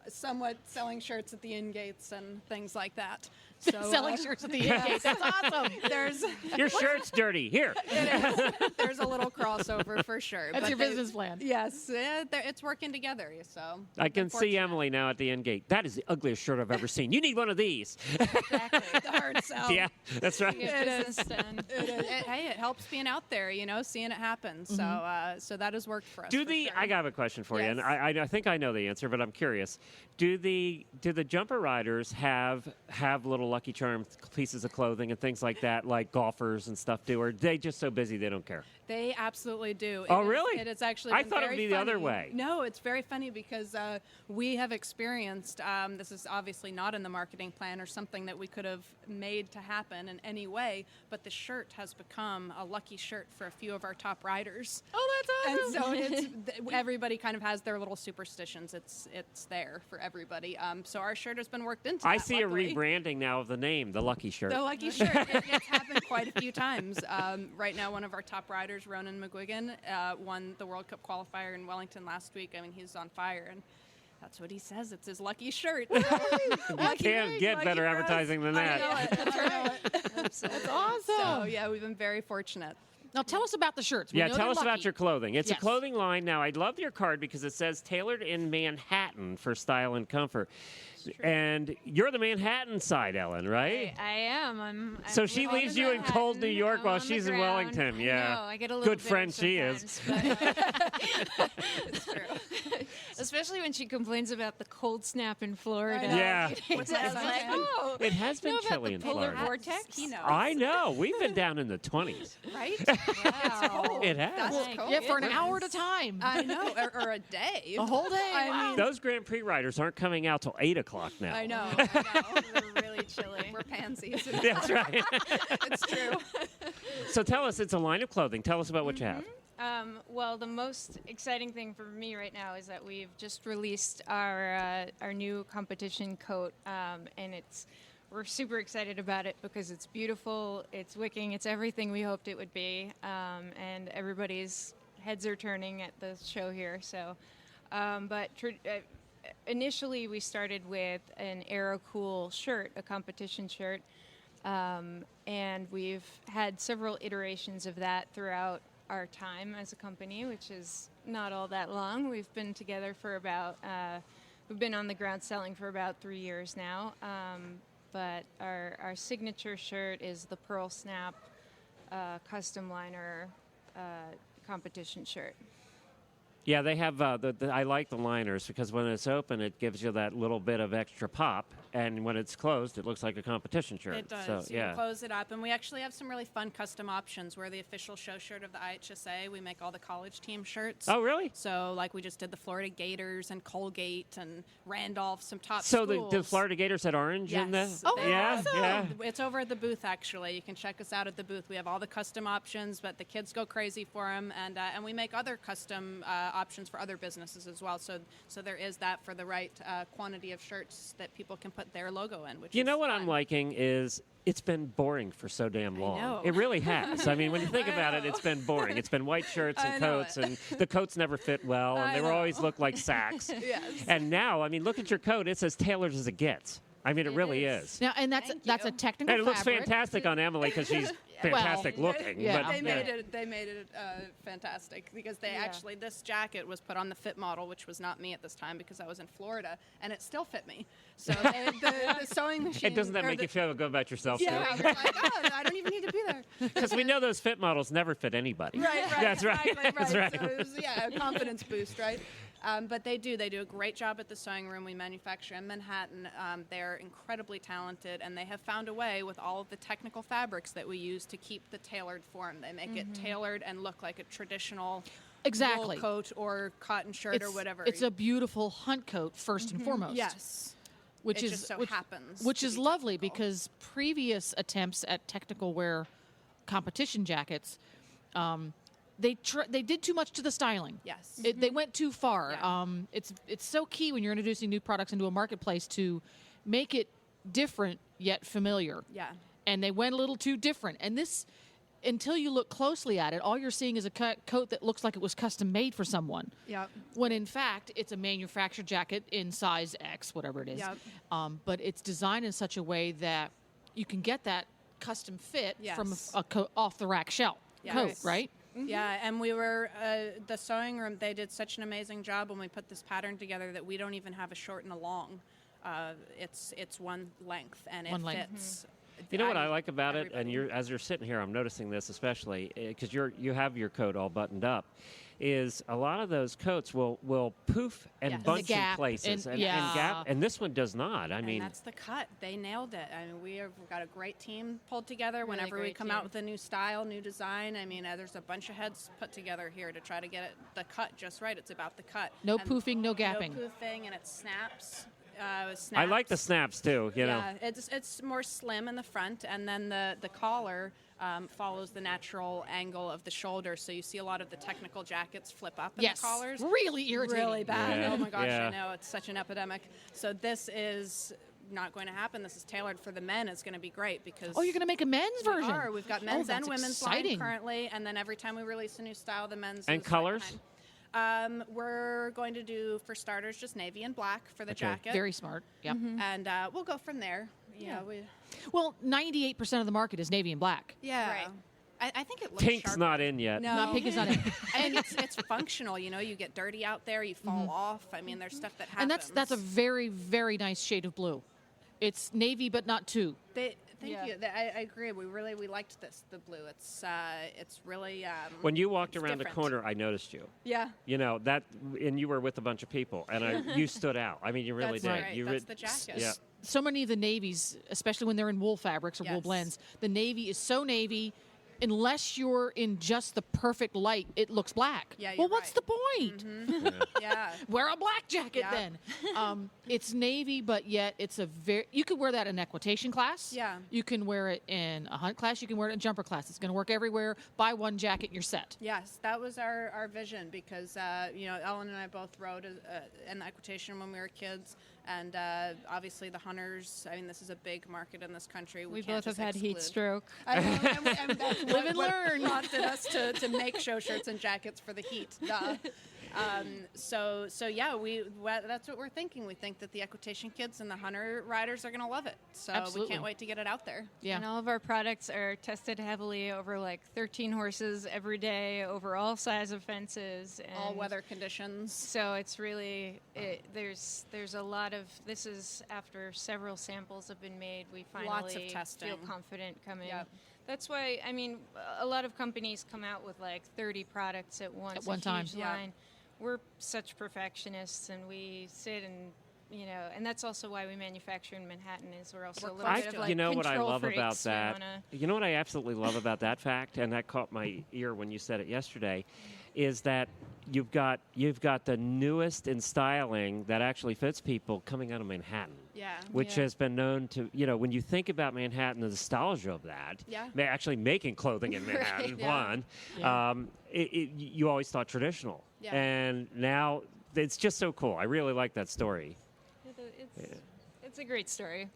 somewhat selling shirts at the in gates and things like that. So Selling shirts at the in-gate. That's awesome. There's Your shirt's dirty. Here. there's a little crossover for sure. That's but your business plan. Yes, it's working together. So I can see fortunate. Emily now at the end gate. That is the ugliest shirt I've ever seen. You need one of these. Exactly. The hard sell. Yeah, that's right. It Business is. done. Hey, it helps being out there, seeing it happen. So that has worked for us. Do for the sure. I got a question for you, and Yes. I think I know the answer, but I'm curious. Do the jumper riders have little Lucky Charm pieces of clothing and things like that, like golfers and stuff do, or are they just so busy they don't care? They absolutely do. Really? It is actually. I been thought it would very be the other funny. way. No, it's very funny because we have experienced. This is obviously not in the marketing plan or something that we could have made to happen in any way. But the shirt has become a lucky shirt for a few of our top riders. Oh, that's awesome. And so everybody kind of has their little superstitions. It's there for everybody. So our shirt has been worked into. I that, see luckily. a rebranding now of the name, the Lucky Shirt. The lucky shirt. It's happened quite a few times. Right now, one of our top riders, Ronan McGuigan, won the World Cup qualifier in Wellington last week. I mean, he's on fire, and that's what he says. It's his lucky shirt. You can't get better advertising than that. I know it. That's right. That's awesome. So, yeah, we've been very fortunate. Now tell us about the shirts. We Yeah, know tell they're us about lucky. your clothing. It's a Yes. clothing line. Now, I love your card because it says tailored in Manhattan for style and comfort. And you're the Manhattan side, Ellen, right? I am. So she leaves you in cold New York while she's in Wellington. Yeah. No, I get a little good friend she is. sometimes, It's true. Especially when she complains about the cold snap in Florida. Yeah. It's like, oh, It has been know about chilly the in polar Florida. vortex? He knows. I know. We've been down in the 20s. Right? Wow. It has. That's cold. Yeah, for an hour at a time. I know, or a day. A whole day. I Wow. mean, Those Grand Prix riders aren't coming out till 8 o'clock now. I know. We're really chilly. We're pansies. That's right. It's true. So tell us, it's a line of clothing. Tell us about what you have. Well, the most exciting thing for me right now is that we've just released our new competition coat, and we're super excited about it because it's beautiful, it's wicking, it's everything we hoped it would be, and everybody's heads are turning at the show here. So, initially we started with an AeroCool shirt, a competition shirt, and we've had several iterations of that throughout our time as a company, which is not all that long. We've been together for about, we've been on the ground selling for about 3 years now. But our signature shirt is the Pearl Snap custom liner competition shirt. Yeah, they have. I like the liners because when it's open, it gives you that little bit of extra pop, and when it's closed, it looks like a competition shirt. It does. So, You yeah. can close it up, and we actually have some really fun custom options. We're the official show shirt of the IHSA. We make all the college team shirts. Oh, really? So, like, we just did the Florida Gators and Colgate and Randolph, some top So schools. the Florida Gators had orange in the. Yes. Oh, yeah, awesome. yeah. It's over at the booth, actually. You can check us out at the booth. We have all the custom options, but the kids go crazy for them, and we make other custom options for other businesses as well. So there is that for the right quantity of shirts that people can put their logo in. Which You is know what fun. I'm liking is it's been boring for so damn long. know. It really has. I mean, when you think about it, it's been boring. It's been white shirts I and know coats, it. and the coats never fit well, and I they were know. always look like sacks. Yes. And now, I mean, look at your coat. It's as tailored as it gets. I mean, it really is. Now, and that's Thank a you. technical And it looks fabric. fantastic on Emily because she's fantastic looking. yeah. But, They made it fantastic because they actually, this jacket was put on the fit model, which was not me at this time because I was in Florida, and it still fit me. So the sewing machine. And doesn't that or make the- you feel good about yourself, Yeah, I too? was like, oh, I don't even need to be there. Because we know those fit models never fit anybody. Right. That's right. Exactly, That's right. So it was, a confidence boost, right? But they do a great job at the sewing room. We manufacture in Manhattan. They're incredibly talented, and they have found a way with all of the technical fabrics that we use to keep the tailored form. They make it tailored and look like a traditional Exactly. wool coat or cotton shirt or whatever. It's a beautiful hunt coat first and foremost. yes. Which It is just so which, happens which to is be lovely technical. because previous attempts at technical wear competition jackets, they did too much to the styling. Yes. They went too far. Yeah. It's so key when you're introducing new products into a marketplace to make it different yet familiar. Yeah. And they went a little too different. And this, until you look closely at it, all you're seeing is a coat that looks like it was custom made for someone. Yep. When in fact, it's a manufactured jacket in size X, whatever it is. Yep. But it's designed in such a way that you can get that custom fit from Yes. a off the rack shelf coat, Yes. right? Yeah, and we were, the sewing room, they did such an amazing job when we put this pattern together that we don't even have a short and a long. It's one length, and One it length. fits You know what I like about it, and as you're sitting here, I'm noticing this especially because you have your coat all buttoned up. Is a lot of those coats will poof and bunch in places and gap, and this one does not. I mean, that's the cut. They nailed it. I mean, we've got a great team pulled together. Whenever we come out with a new style, new design, I mean, there's a bunch of heads put together here to try to get the cut just right. It's about the cut. No poofing, no gapping. No poofing, and it snaps. I like the snaps too. You know, it's more slim in the front, and then the collar follows the natural angle of the shoulder. So you see a lot of the technical jackets flip up in the collars. Really irritating. Really bad. Yeah. Oh my gosh, Yeah. I know, it's such an epidemic. So this is not going to happen. This is tailored for the men. It's going to be great because you're going to make a men's version. We've got men's and women's exciting. line currently, and then every time we release a new style, the men's and is colors. Right behind. We're going to do, for starters, just navy and black for the jacket. Very smart. Yep. And we'll go from there. Well, 98% of the market is navy and black. Yeah. Right. I think it looks Pink's sharper. not in yet. No, Pink is not in. And it's functional. You know, you get dirty out there, you fall off. I mean, there's stuff that happens. And that's a very, very nice shade of blue. It's navy, but not two. Thank you. I agree. We liked the blue. It's really. When you walked around different. the corner, I noticed you. Yeah. You know that, and you were with a bunch of people, and you stood out. I mean, you really That's did. right. You That's the jacket. Yeah. So many of the navies, especially when they're in wool fabrics or wool blends, the navy is so navy. Unless you're in just the perfect light, it looks black. Yeah, well, you're what's right. the point? Yeah. Wear a black jacket then. It's navy, but yet it's you could wear that in equitation class. Yeah. You can wear it in a hunt class. You can wear it in jumper class. It's going to work everywhere. Buy one jacket, you're set. Yes, that was our vision because, Ellen and I both rode in equitation when we were kids. And obviously the hunters, I mean, this is a big market in this country. We can't both have just had heat exclude. stroke. I know, and that's Live and what learn. prompted us to make show shirts and jackets for the heat. Duh. So that's what we're thinking. We think that the equitation kids and the hunter riders are going to love it. So Absolutely. we can't wait to get it out there. Yeah. And all of our products are tested heavily over like 13 horses every day, over all size of fences. And All weather conditions. So it's really, there's a lot of, this is after several samples have been made, we finally Lots of testing. feel confident coming. Yep. That's why, I mean, a lot of companies come out with like 30 products at once. At one time. Huge line. We're such perfectionists, and we sit and, and that's also why we manufacture in Manhattan. Is we're also a little bit of like you know what I control love freaks. about We that? wanna- You know what I absolutely love about that fact, and that caught my ear when you said it yesterday, is that you've got the newest in styling that actually fits people coming out of Manhattan. Yeah. Which has been known to, when you think about Manhattan, the nostalgia of that, actually making clothing in Manhattan, you always thought traditional. Yeah. And now it's just so cool. I really like that story. It's a great story.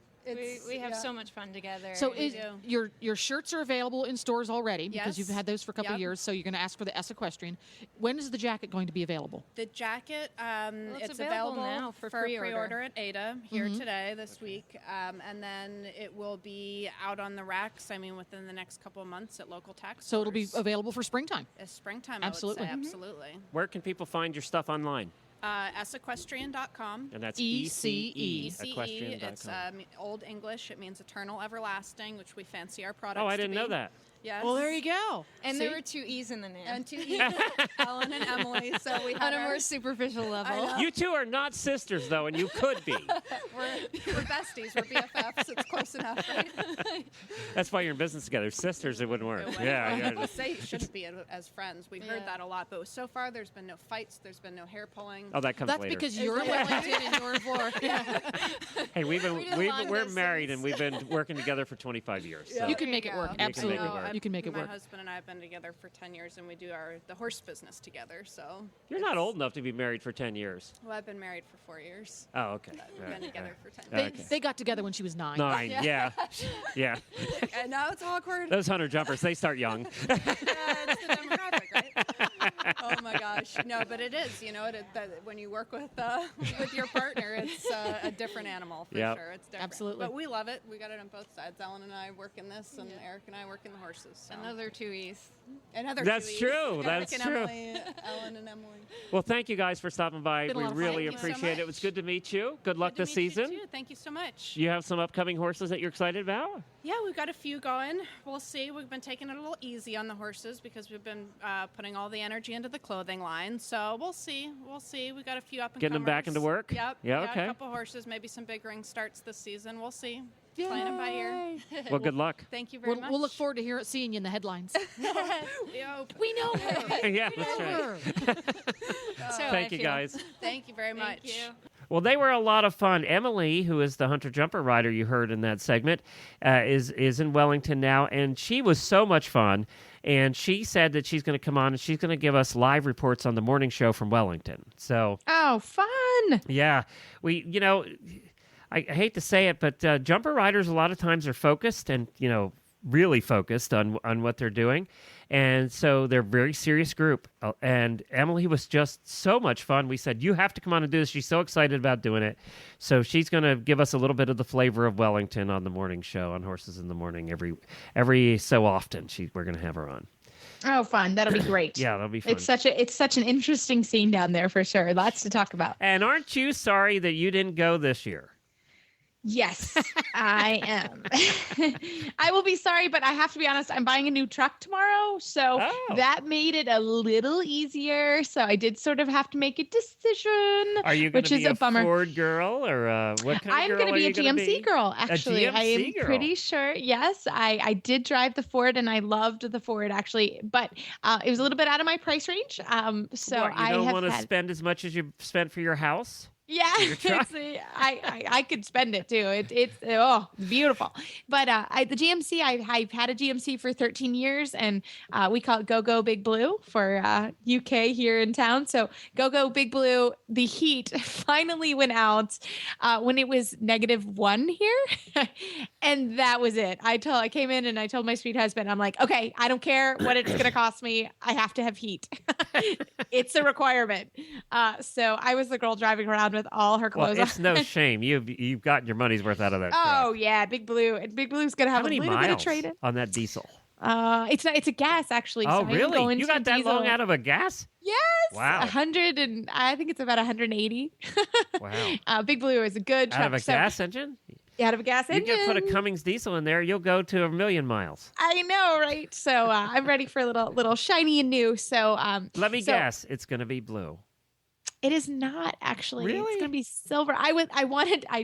We have so much fun together. So your shirts are available in stores already because Yes. you've had those for a couple of years. So you're going to ask for the S Equestrian. When is the jacket going to be available? The jacket, it's it's available available now for pre-order at Ada here today, this week. And then it will be out on the racks, within the next couple of months at local tax So it'll be stores. available for springtime. It's springtime, Absolutely. I would say. Absolutely. Where can people find your stuff online? Sequestrian.com. And that's ECE. ECE, Equestrian.com. it's Old English. It means eternal, everlasting, which we fancy our products Oh, I to didn't be. know that. Yes. Well, there you go. And See? there were 2 E's in the name. And 2 E's, Ellen and Emily. So we on had a our, more superficial level. You two are not sisters, though, and you could be. we're besties. We're BFFs. It's close enough, right? That's why you're in business together. Sisters, it wouldn't work. Yeah. Well, say you shouldn't be as friends. We've heard that a lot, but so far there's been no fights. There's been no hair pulling. Oh, that comes That's later. because you're in Wellington and you're in Florida. Hey, did a long we're married distance. and we've been working together for 25 years. So. You can make it work. can make it Absolutely. work. You can make it My work. husband and I have been together for 10 years, and we do the horse business together. So You're not old enough to be married for 10 years. Well, I've been married for 4 years. Oh, okay. We've been together for 10 They, years. they got together when she was 9. 9, yeah. And now it's awkward. Those hunter jumpers, they start young. It's the demographic, right? Oh my gosh, no, but it is. When you work with your partner, it's a different animal for sure. It's different. Absolutely. But we love it. We got it on both sides. Ellen and I work in this, and Eric and I work in the horses. So. Another 2 E's. And other That's Chewies. true. Eric That's and true. Emily, Ellen and Emily. Well, thank you guys for stopping by. Been a We lot of really fun. Thank you so appreciate it. It was much. good to meet you. Good luck Good to this meet you, season. too. Thank you so much. You have some upcoming horses that you're excited about? Yeah, we've got a few going. We'll see. We've been taking it a little easy on the horses because we've been putting all the energy into the clothing line. So we'll see. We'll see. We've got a few up and Getting them back into work? Yep. Yeah, we got okay. a couple horses, maybe some big ring starts this season. We'll see. Playing them by ear. Well, good luck. Thank you very much. We'll look forward to seeing you in the headlines. We hope. We know her. Yeah, that's right. Thank you, guys. Thank you very much. Thank you. Well, they were a lot of fun. Emily, who is the hunter jumper rider you heard in that segment, is in Wellington now, and she was so much fun. And she said that she's going to come on and she's going to give us live reports on the morning show from Wellington. So, Oh, fun. yeah, I hate to say it, but jumper riders a lot of times are focused and really focused on what they're doing. And so they're a very serious group. And Emily was just so much fun. We said, you have to come on and do this. She's so excited about doing it. So she's going to give us a little bit of the flavor of Wellington on the morning show on Horses in the Morning every so often. We're going to have her on. Oh, fun. That'll be great. Yeah, that'll be fun. It's such an interesting scene down there for sure. Lots to talk about. And aren't you sorry that you didn't go this year? Yes, I am. I will be sorry, but I have to be honest. I'm buying a new truck tomorrow, so that made it a little easier. So I did sort of have to make a decision. Are you going to be a bummer. Ford girl or what kind I'm of girl going to be are a you gonna GMC be? girl, actually. A GMC I am girl. pretty sure. Yes, I did drive the Ford, and I loved the Ford, actually. But it was a little bit out of my price range. So What, you I don't have want to had... spend as much as you spent for your house? Yeah, I could spend it too. It's beautiful. But the GMC, I've had a GMC for 13 years, and we call it Go Go Big Blue for UK here in town. So Go Go Big Blue, the heat finally went out when it was -1 here, and that was it. I came in and I told my sweet husband, I'm like, okay, I don't care what it's gonna cost me. I have to have heat. It's a requirement. So I was the girl driving around with all her clothes Well, it's on. no shame. You've gotten your money's worth out of that truck. Oh yeah, Big Blue. And Big Blue's gonna have How many a little bit of miles trade-in. on that diesel? It's a gas actually. Oh, so I am really? going You to got that diesel. long out of a gas? Yes. Wow. 100 and I think it's about 180. Wow. Big Blue is a good truck. Out of a gas engine? Out of a gas You engine. can put a Cummins diesel in there, you'll go to 1,000,000 miles. I know, right? So I'm ready for a little shiny and new. So Let me guess, it's going to be blue. It is not actually. Really? It's gonna be silver. I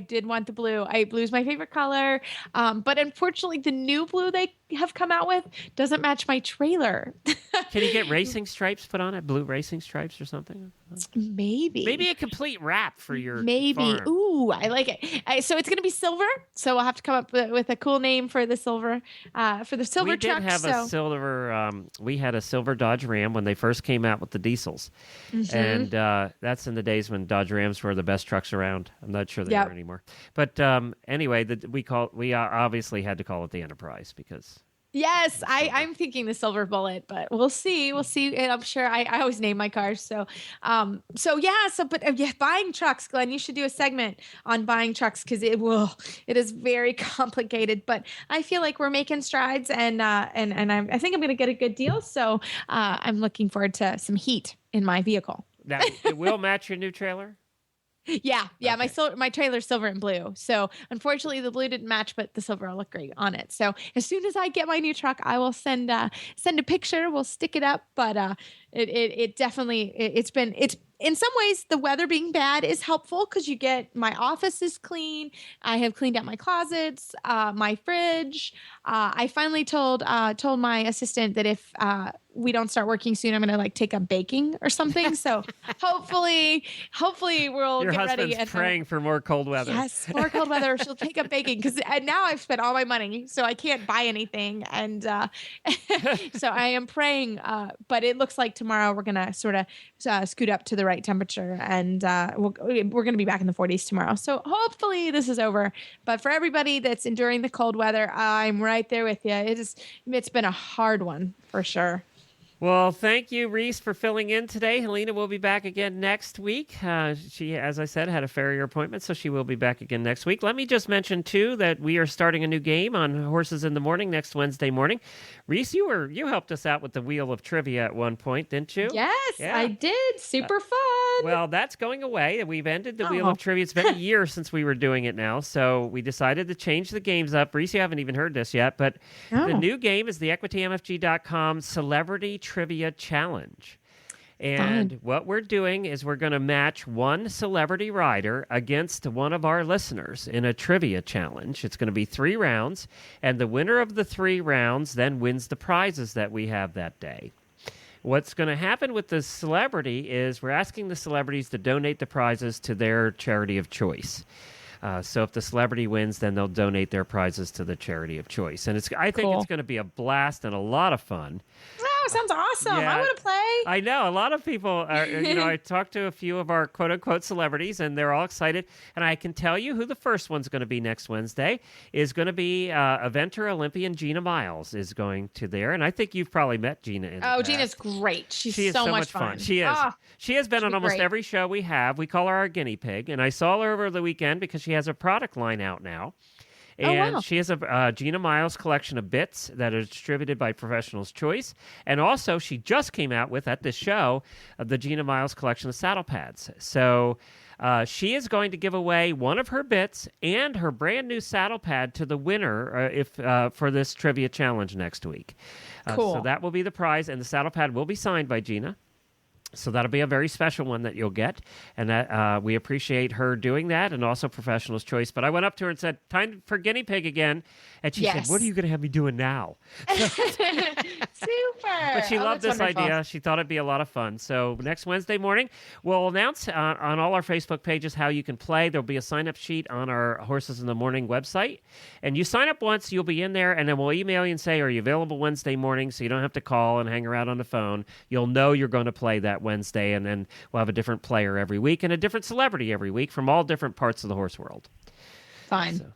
did want the blue. Blue's my favorite color. But unfortunately the new blue they have come out with doesn't match my trailer. Can you get racing stripes put on it? Blue racing stripes or something? Maybe. Maybe a complete wrap for your Maybe. farm. Ooh, I like it. So it's going to be silver. So I'll have to come up with a cool name for the silver, truck. We did have a silver. We had a silver Dodge Ram when they first came out with the diesels, and that's in the days when Dodge Rams were the best trucks around. I'm not sure they are anymore. But anyway, we obviously had to call it the Enterprise because. Yes, I'm thinking the silver bullet, but we'll see. We'll see. And I'm sure I always name my cars. So buying trucks, Glenn, you should do a segment on buying trucks because it is very complicated, but I feel like we're making strides and I think I'm going to get a good deal. So I'm looking forward to some heat in my vehicle. Now, it will match your new trailer? Yeah. Okay. My trailer's silver and blue. So unfortunately, the blue didn't match, but the silver will look great on it. So as soon as I get my new truck, I will send a picture. We'll stick it up. But it definitely it's in some ways the weather being bad is helpful because you get my office is clean. I have cleaned out my closets, my fridge. I finally told my assistant that if we don't start working soon, I'm gonna take up baking or something. So hopefully we'll Your get ready. husband's praying for more cold weather. Yes, more cold weather. She'll take up baking because now I've spent all my money, so I can't buy anything. And so I am praying. But it looks like tomorrow we're gonna sort of scoot up to the right temperature, and we're gonna be back in the 40s tomorrow. So hopefully this is over. But for everybody that's enduring the cold weather, I'm right there with you. It's been a hard one for sure. Well, thank you, Reese, for filling in today. Helena will be back again next week. She, as I said, had a farrier appointment, so she will be back again next week. Let me just mention, too, that we are starting a new game on Horses in the Morning next Wednesday morning. Reese, you helped us out with the Wheel of Trivia at one point, didn't you? Yes, Yeah. I did. Super fun. Well, that's going away. We've ended the Wheel of Trivia. It's been a year since we were doing it now, so we decided to change the games up. Reese, you haven't even heard this yet, but the new game is the EquityMFG.com Celebrity Trivia Challenge. And what we're doing is we're going to match one celebrity rider against one of our listeners in a trivia challenge. It's going to be 3 rounds, and the winner of the 3 rounds then wins the prizes that we have that day. What's going to happen with the celebrity is we're asking the celebrities to donate the prizes to their charity of choice. So if the celebrity wins, then they'll donate their prizes to the charity of choice. And I think it's going to be a blast and a lot of fun. Oh, sounds awesome. Yeah. I want to play. I know. A lot of people are, I talked to a few of our quote-unquote celebrities, and they're all excited. And I can tell you who the first one's going to be next Wednesday is going to be eventer Olympian Gina Miles is going to there. And I think you've probably met Gina in the past. Gina's great. She is so much fun. She is. She has been on almost every show we have. We call her our guinea pig. And I saw her over the weekend because she has a product line out now. And she has a Gina Miles collection of bits that are distributed by Professional's Choice. And also, she just came out with, at this show, the Gina Miles collection of saddle pads. So she is going to give away one of her bits and her brand new saddle pad to the winner for this trivia challenge next week. Cool. So that will be the prize, and the saddle pad will be signed by Gina. So that'll be a very special one that you'll get, and that we appreciate her doing that, and also Professional's Choice. But I went up to her and said, "Time for guinea pig again," and she said, "What are you going to have me doing now?" Super. But she loved this idea. She thought it'd be a lot of fun. So next Wednesday morning, we'll announce on all our Facebook pages how you can play. There'll be a sign-up sheet on our Horses in the Morning website, and you sign up once, you'll be in there, and then we'll email you and say, "Are you available Wednesday morning?" So you don't have to call and hang around on the phone. You'll know you're going to play that Wednesday, and then we'll have a different player every week and a different celebrity every week from all different parts of the horse world. Fine. So,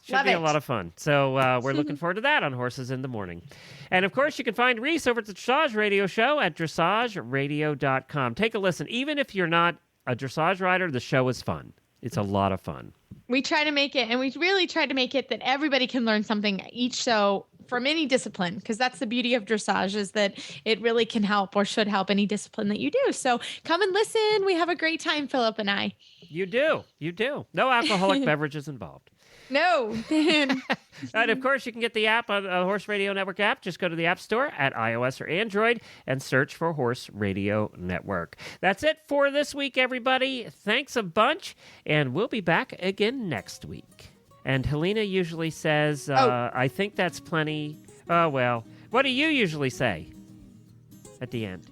should be a lot of fun. So we're looking forward to that on Horses in the Morning. And, of course, you can find Reese over at the Dressage Radio Show at dressageradio.com. Take a listen. Even if you're not a dressage rider, the show is fun. It's a lot of fun. We try to make it, and we really try to make it that everybody can learn something each show from any discipline, because that's the beauty of dressage, is that it really can help or should help any discipline that you do. So come and listen. We have a great time, Philip and I. You do. You do. No alcoholic beverages involved. No. And, of course, you can get the app on the Horse Radio Network app. Just go to the App Store at iOS or Android and search for Horse Radio Network. That's it for this week, everybody. Thanks a bunch, and we'll be back again next week. And Helena usually says, I think that's plenty. Oh, well. What do you usually say at the end?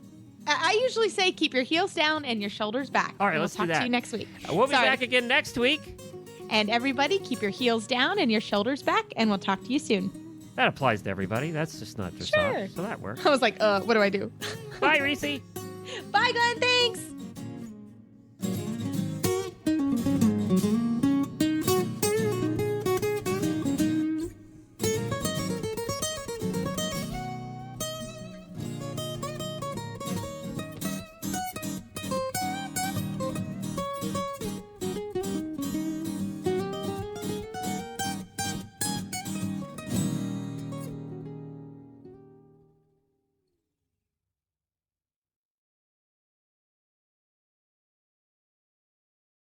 I usually say keep your heels down and your shoulders back. All right, let's do that. We'll talk to you next week. We'll be back again next week. And everybody, keep your heels down and your shoulders back, and we'll talk to you soon. That applies to everybody. That's just not dressage. Sure. So that works. I was like, what do I do? Bye, Reese. Bye, Glenn. Thanks.